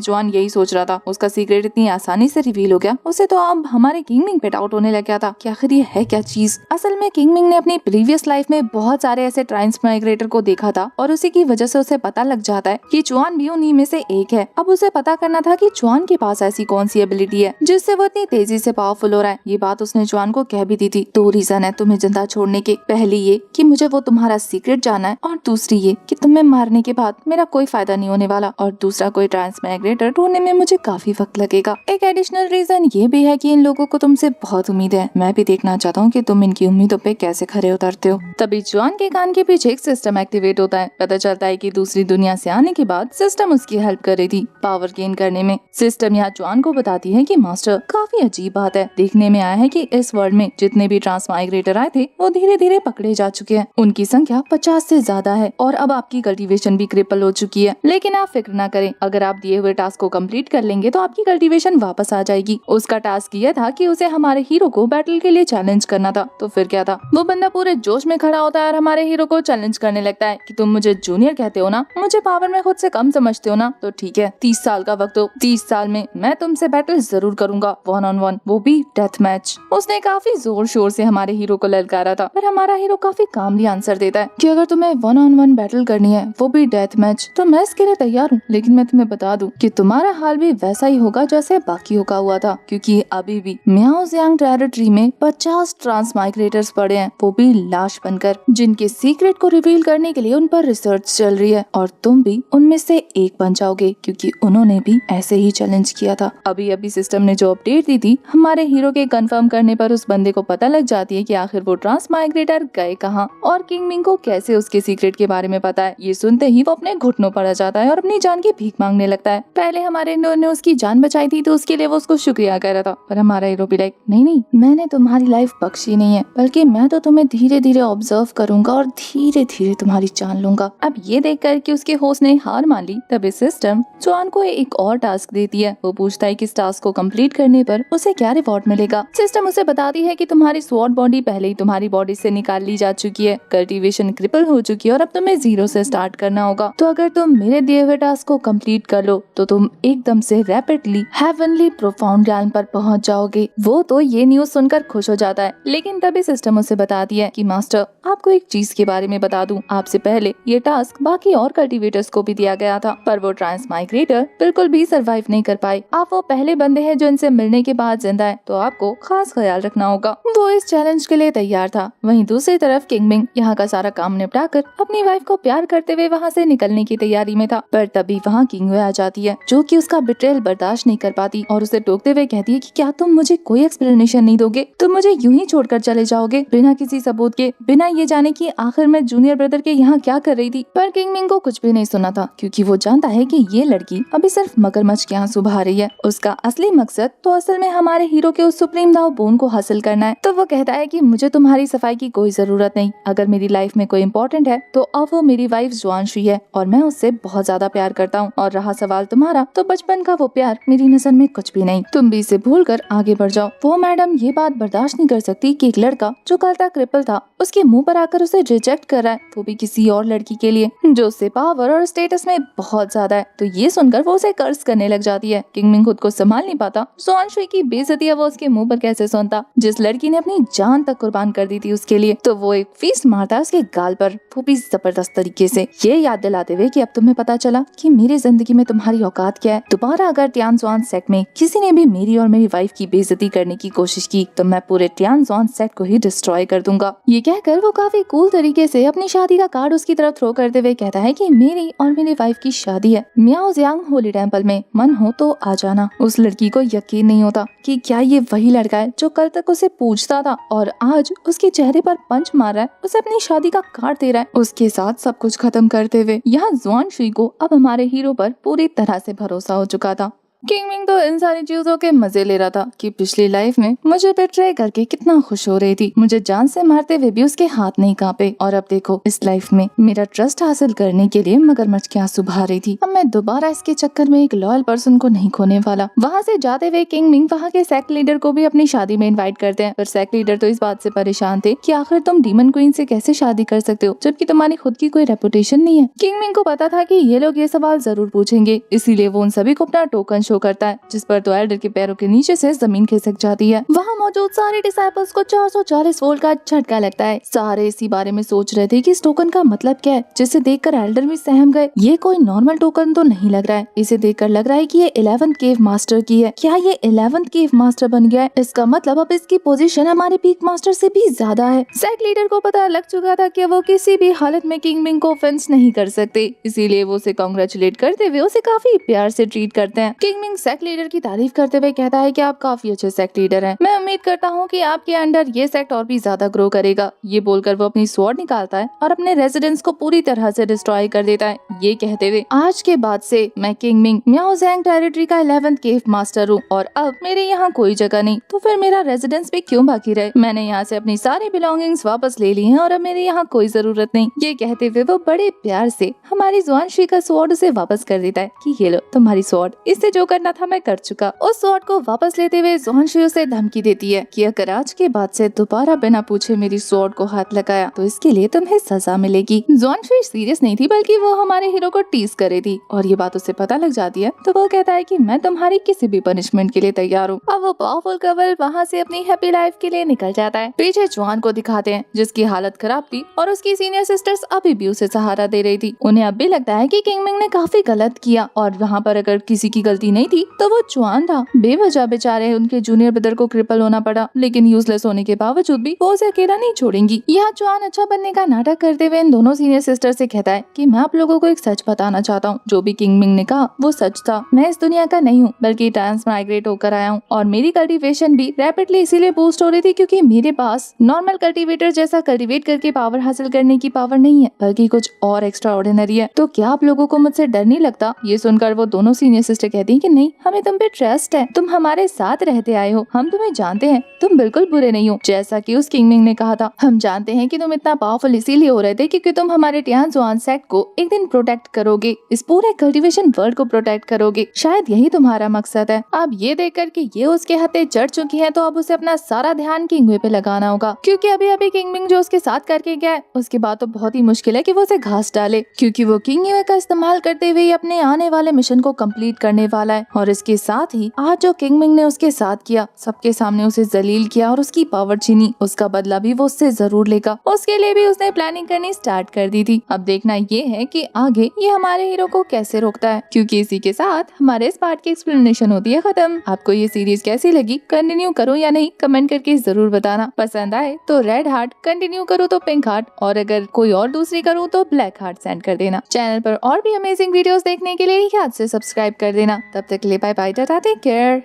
जॉन यही सोच रहा था। उसका सीक्रेट इतनी आसानी से रिवील हो गया। उसे तो अब हमारे किंग मिंग पे डाउट होने लग गया था कि आखिर ये है क्या चीज। असल में किंग मिंग ने अपनी प्रीवियस लाइफ में बहुत सारे ऐसे ट्रांसमाइग्रेटर को देखा था और उसी की वजह से उसे पता लग जाता है कि चुआन भी उन्हीं में से एक है। अब उसे पता करना था कि चुआन के पास ऐसी कौन सी एबिलिटी है जिससे वो इतनी तेजी से पावरफुल हो रहा है। ये बात उसने चुआन को कह भी दी थी। 2 रीजन है तुम्हें जिंदा छोड़ने के। पहली ये कि मुझे वो तुम्हारा सीक्रेट जानना है, और दूसरी ये कि तुम्हें मारने के बाद मेरा कोई फायदा नहीं होने वाला, और दूसरा कोई ट्रांसमाइग्रेटर ढूंढने में मुझे काफी वक्त लगेगा। एक एडिशनल रीजन ये भी है कि इन लोगों को तुमसे बहुत उम्मीद है। मैं भी देखना चाहता हूँ कि तुम इनकी उम्मीदों पे कैसे खरे उतरते हो। तभी जॉन के कान के पीछे एक सिस्टम एक्टिवेट होता है। पता चलता है कि दूसरी दुनिया से आने के बाद सिस्टम उसकी हेल्प कर रही थी पावर गेन करने में। सिस्टम यहाँ जॉन को बताती है कि मास्टर, काफी अजीब बात है, देखने में आया है कि इस वर्ल्ड में जितने भी ट्रांसमाइग्रेटर आए थे वो धीरे धीरे पकड़े जा चुके हैं। उनकी संख्या 50 से ज्यादा है और अब आपकी कल्टीवेशन भी क्रिपल हो चुकी है। लेकिन आप फिक्र ना करें, अगर आप दिए हुए टास्क को कंप्लीट कर लेंगे तो आपकी कल्टीवेशन वापस आ जाएगी। उसका टास्क ये था कि उसे हमारे हीरो को बैटल के लिए चैलेंज करना था। तो फिर क्या था, वो बंदा पूरे जोश में खड़ा होता है और हमारे हीरो को चैलेंज करने लगता है कि तुम मुझे जूनियर कहते हो ना, मुझे पावर में खुद से कम समझते हो ना, तो ठीक है 30 साल का वक्त हो, 30 साल में मैं तुमसे बैटल जरूर करूंगा, 1 on 1, वो भी डेथ मैच। उसने काफी जोर शोर से हमारे हीरो को ललकारा था, पर हमारा हीरो काफी कामली आंसर देता है कि अगर तुम्हें 1 on 1 बैटल करनी है, वो भी डेथ मैच, तो मैं इसके लिए तैयार हूँ। लेकिन मैं तुम्हें बता दूं कि तुम्हारा हाल भी वैसा ही होगा जैसे बाकियों का हुआ था, क्योंकि अभी भी म्याओजियांग टेरिटरी में 50 ट्रांसमाइग्रेटर्स पड़े हैं, वो भी लाश बनकर, जिनके सीक्रेट को रिवील करने के लिए उन पर रिसर्च चल रही है, और तुम भी उनमें से एक बन जाओगे, क्योंकि उन्होंने भी ऐसे ही चैलेंज किया था। अभी अभी सिस्टम ने जो अपडेट दी थी, हमारे हीरो के कंफर्म करने पर उस बंदे को पता लग जाती है कि आखिर वो ट्रांसमाइग्रेटर गए कहाँ और किंग मिंग को कैसे उसके सीक्रेट के बारे में पता है। ये सुनते ही वो अपने घुटनों पर आ जाता है और अपनी जान की भीख मांगने लगता है। पहले हमारे हीरो ने उसकी जान बचाई थी तो उसके लिए वो उसको शुक्रिया कर रहा था, पर हमारा हीरो भी लाइक नहीं, मैंने तुम्हारी लाइफ बख्शी नहीं है, बल्कि मैं तो तुम्हें धीरे धीरे ऑब्जर्व करूंगा और धीरे धीरे तुम्हारी जान लूंगा। अब ये देख कर कि उसके होस्ट ने हार मान ली, तभी सिस्टम जॉन को एक और टास्क देती है। वो पूछता है कि इस टास्क को कंप्लीट करने पर उसे क्या रिवॉर्ड मिलेगा। सिस्टम उसे बताती है कि तुम्हारी स्वॉर्ड बॉडी पहले ही तुम्हारी बॉडी से निकाल ली जा चुकी है, कल्टीवेशन क्रिपल हो चुकी है और अब तुम्हें 0 से स्टार्ट स्टार्ट करना होगा। तो अगर तुम मेरे दिए हुए टास्क को कंप्लीट कर लो तो तुम एकदम से रैपिडली हेवनली प्रोफाउंड ज्ञान पर पहुंच जाओगे। वो तो ये न्यूज सुनकर खुश हो जाता है, लेकिन तभी सिस्टम उसे बताती है कि मास्टर, आपको एक चीज के बारे में बता दूं, आपसे पहले ये टास्क बाकी और कल्टीवेटर्स को भी दिया गया था, पर वो ट्रांसमाइग्रेटर बिल्कुल भी सरवाइव नहीं कर पाए। आप वो पहले बंदे हैं जो इनसे मिलने के बाद जिंदा है, तो आपको खास ख्याल रखना होगा। वो इस चैलेंज के लिए तैयार था। वहीं दूसरी तरफ किंगमिंग यहाँ का सारा काम निपटाकर अपनी वाइफ को प्यार करते हुए वहाँ से निकलने की तैयारी में था, पर तभी वहाँ किंगवे आ जाती है, जो कि उसका बिट्रेयल बर्दाश्त नहीं कर पाती और उसे टोकते हुए कहती है कि क्या तुम मुझे कोई एक्सप्लेनेशन नहीं दोगे? तुम मुझे यूं ही छोड़कर चले जाओगे बिना किसी सबूत के, बिना ये जाने कि आखिर मैं जूनियर ब्रदर के यहाँ क्या कर रही थी। पर किंगमिंग को कुछ भी नहीं सुना था, क्योंकि वो जानता है कि ये लड़की अभी सिर्फ मगरमच्छ के आंसू बहा रही है। उसका असली मकसद तो असल में हमारे हीरो के उस सुप्रीम दाव बोन को हासिल करना है। तो वो कहता है कि मुझे तुम्हारी सफाई की कोई जरूरत नहीं। अगर मेरी लाइफ में कोई इम्पोर्टेंट है तो अब वो मेरी वाइफ जुआनशी है और मैं उससे बहुत ज्यादा प्यार करता हूँ। और रहा सवाल तुम्हारा, तो बचपन का वो प्यार मेरी नजर में कुछ भी नहीं। तुम भी इसे भूल कर आगे बढ़ जाओ। वो मैडम ये बात बर्दाश्त नहीं कर सकती कि एक लड़का जो कल तक क्रिपल था उसके मुंह पर आकर उसे रिजेक्ट कर रहा है, वो भी किसी और लड़की के लिए जो उससे पावर और स्टेटस में बहुत ज्यादा है। तो ये सुनकर वो उसे कर्ज करने लग जाती है। किंगमिंग खुद को संभाल नहीं पाता। जुआनशी की बेइज्जती है वो उसके मुंह पर कैसे सुनता, जिस लड़की ने अपनी जान तक कुर्बान कर दी थी उसके लिए। तो वो एक फीस मारता है उसके गाल पर, वो भी जबरदस्त तरीके से, ये याद दिलाते हुए कि अब तुम्हें पता चला कि मेरी जिंदगी में तुम्हारी औकात क्या है। दोबारा अगर टियानजुआन सेट में किसी ने भी मेरी और मेरी वाइफ की बेइज्जती करने की कोशिश की तो मैं पूरे टियानजुआन सेट को ही डिस्ट्रॉय कर दूंगा। ये कहकर वो काफी कूल तरीके से अपनी शादी का कार्ड उसकी तरफ थ्रो करते हुए कहता है कि मेरी और मेरी वाइफ की शादी है मियाओजियांग होली टेम्पल में, मन हो तो आ जाना। उस लड़की को यकीन नहीं होता कि क्या ये वही लड़का है जो कल तक उसे पूछता था और आज उसके चेहरे पर पंच मार रहा है, उसे अपनी शादी का कार्ड दे रहा है। उसके साथ सब कुछ खत्म करते हुए यहाँ जुआनशी को अब हमारे हीरो पर पूरी तरह से भरोसा हो चुका था। किंगमिंग तो इन सारी चीजों के मजे ले रहा था कि पिछली लाइफ में मुझे बिट्रे करके कितना खुश हो रही थी, मुझे जान से मारते हुए भी उसके हाथ नहीं कांपे, और अब देखो इस लाइफ में मेरा ट्रस्ट हासिल करने के लिए मगरमच्छ के आंसू बहा रही थी। अब मैं दोबारा इसके चक्कर में एक लॉयल पर्सन को नहीं खोने वाला। वहाँ से जाते हुए किंगमिंग वहाँ के सेक्ट लीडर को भी अपनी शादी में इन्वाइट करते हैं, पर सेक्ट लीडर तो इस बात से परेशान थे कि आखिर तुम डीमन क्वीन से कैसे शादी कर सकते हो जबकि तुम्हारी खुद की कोई रेपुटेशन नहीं है। किंगमिंग को पता था कि ये लोग ये सवाल जरूर पूछेंगे, इसीलिए वो उन सभी को अपना टोकन शो करता है, जिस पर तो एल्डर के पैरों के नीचे से जमीन खिसक जाती है। वहाँ मौजूद सारे डिसाइपल्स को 440 वोल्ट का झटका लगता है। सारे इसी बारे में सोच रहे थे कि इस टोकन का मतलब क्या है, जिसे देखकर एल्डर भी सहम गए। ये कोई नॉर्मल टोकन तो नहीं लग रहा है, इसे देखकर लग रहा है कि ये 11th केव मास्टर की है। क्या ये 11th केव मास्टर बन गया है? इसका मतलब अब इसकी पोजीशन हमारे पीक मास्टर से भी ज्यादा है। सेक्ट लीडर को पता लग चुका था कि वो किसी भी हालत में किंगमिंग को ऑफेंस नहीं कर सकते, इसीलिए वो उसे कांग्रेचुलेट करते हुए उसे काफी प्यार से ट्रीट करते हैं। किंगमिंग सेक्ट लीडर की तारीफ करते हुए कहता है कि आप काफी अच्छे सेक्ट लीडर हैं। मैं उम्मीद करता हूँ कि आपके अंडर ये सेक्ट और भी ज्यादा ग्रो करेगा। ये बोलकर वो अपनी स्वॉर्ड निकालता है और अपने रेजिडेंस को पूरी तरह से डिस्ट्रॉय कर देता है, ये कहते हुए आज के बाद से मैं किंगमिंग मियाओजियांग टेरिटरी का 11th केव मास्टर हूँ और अब मेरे यहाँ कोई जगह नहीं, तो फिर मेरा रेजिडेंस भी क्यों बाकी रहे? मैंने यहाँ से अपनी सारी बिलोंगिंग्स वापस ले ली हैं और अब मेरे यहाँ कोई जरूरत नहीं। ये कहते हुए वो बड़े प्यार से हमारी जुआनशी का स्वॉर्ड उसे वापस कर देता है कि ये लो तुम्हारी स्वॉर्ड, इससे जो करना था मैं कर चुका। उस स्वॉर्ड को वापस लेते हुए जुआनशी उसे धमकी देती है कि अगर आज के बाद से दोबारा बिना पूछे मेरी स्वॉर्ड को हाथ लगाया तो इसके लिए तुम्हें सजा मिलेगी। जुआनशी सीरियस नहीं थी, बल्कि वो हमारे हीरो को टीज कर रही थी और ये बात उसे पता लग जाती है, तो वो कहता है कि मैं तुम्हारी किसी भी पनिशमेंट के लिए तैयार हूँ। अब वो पावरफुल कवल वहाँ से अपनी हैप्पी लाइफ के लिए निकल जाता है। पीछे जुआन को दिखाते हैं जिसकी हालत खराब थी और उसकी सीनियर सिस्टर्स अभी भी उसे सहारा दे रही थी। उन्हें अब भी लगता है कि किंगमिंग ने काफी गलत किया और वहाँ पर अगर किसी की गलती नहीं थी तो वो जुआन था। बेवजह बेचारे उनके जूनियर ब्रदर को क्रिपल होना पड़ा, लेकिन यूजलेस होने के बावजूद भी वो उसे अकेला नहीं छोड़ेंगी। यहाँ जुआन अच्छा बनने का नाटक करते हुए इन दोनों सीनियर सिस्टर से कहता है कि मैं आप लोगों को एक सच बताना चाहता हूँ, जो भी किंगमिंग ने कहा वो सच था। मैं इस दुनिया का नहीं हूँ बल्कि ट्रांसमाइग्रेट होकर आया हूँ और मेरी कल्टीवेशन भी रैपिडली इसीलिए बूस्ट हो रही थी क्योंकि मेरे पास नॉर्मल कल्टीवेटर जैसा कल्टीवेट करके पावर हासिल करने की पावर नहीं है, बल्कि कुछ और एक्स्ट्रा ऑर्डिनरी है। तो क्या आप लोगों को मुझसे डर नहीं लगता? ये सुनकर वो दोनों सीनियर सिस्टर कहती हैं कि लेकिन नहीं, हमें तुम पे ट्रस्ट है, तुम हमारे साथ रहते आए हो, हम तुम्हें जानते हैं, तुम बिल्कुल बुरे नहीं हो। जैसा कि उस किंगमिंग ने कहा था, हम जानते हैं कि तुम इतना पावरफुल इसीलिए हो रहे थे क्योंकि तुम हमारे टियानजुआन सेक्ट को एक दिन प्रोटेक्ट करोगे, इस पूरे कल्टीवेशन वर्ल्ड को प्रोटेक्ट करोगे, शायद यही तुम्हारा मकसद है। अब ये देखकर कि ये उसके हत्थे चढ़ चुकी है तो अब उसे अपना सारा ध्यान किंगवे पे लगाना होगा, क्योंकि अभी अभी किंगमिंग जो उसके साथ करके गया है उसके बाद तो बहुत ही मुश्किल है कि वो उसे घास डाले, क्योंकि वो किंगवे का इस्तेमाल करते हुए अपने आने वाले मिशन को कंप्लीट करने वाला है। और इसके साथ ही आज जो किंगमिंग ने उसके साथ किया, सबके सामने उसे जलील किया और उसकी पावर छीनी, उसका बदला भी वो उससे जरूर लेगा। उसके लिए भी उसने प्लानिंग करनी स्टार्ट कर दी थी। अब देखना ये है कि आगे ये हमारे हीरो को कैसे रोकता है, क्योंकि इसी के साथ हमारे इस पार्ट की एक्सप्लेनेशन होती है खत्म। आपको ये सीरीज कैसी लगी, कंटिन्यू करो या नहीं, कमेंट करके जरूर बताना। पसंद आए तो रेड हार्ट, कंटिन्यू करो तो पिंक हार्ट, और अगर कोई और दूसरी करूँ तो ब्लैक हार्ट सेंड कर देना। चैनल पर और भी अमेजिंग वीडियोस देखने के लिए याद से सब्सक्राइब कर देना। तब तक के लिए bye bye, tata, take care.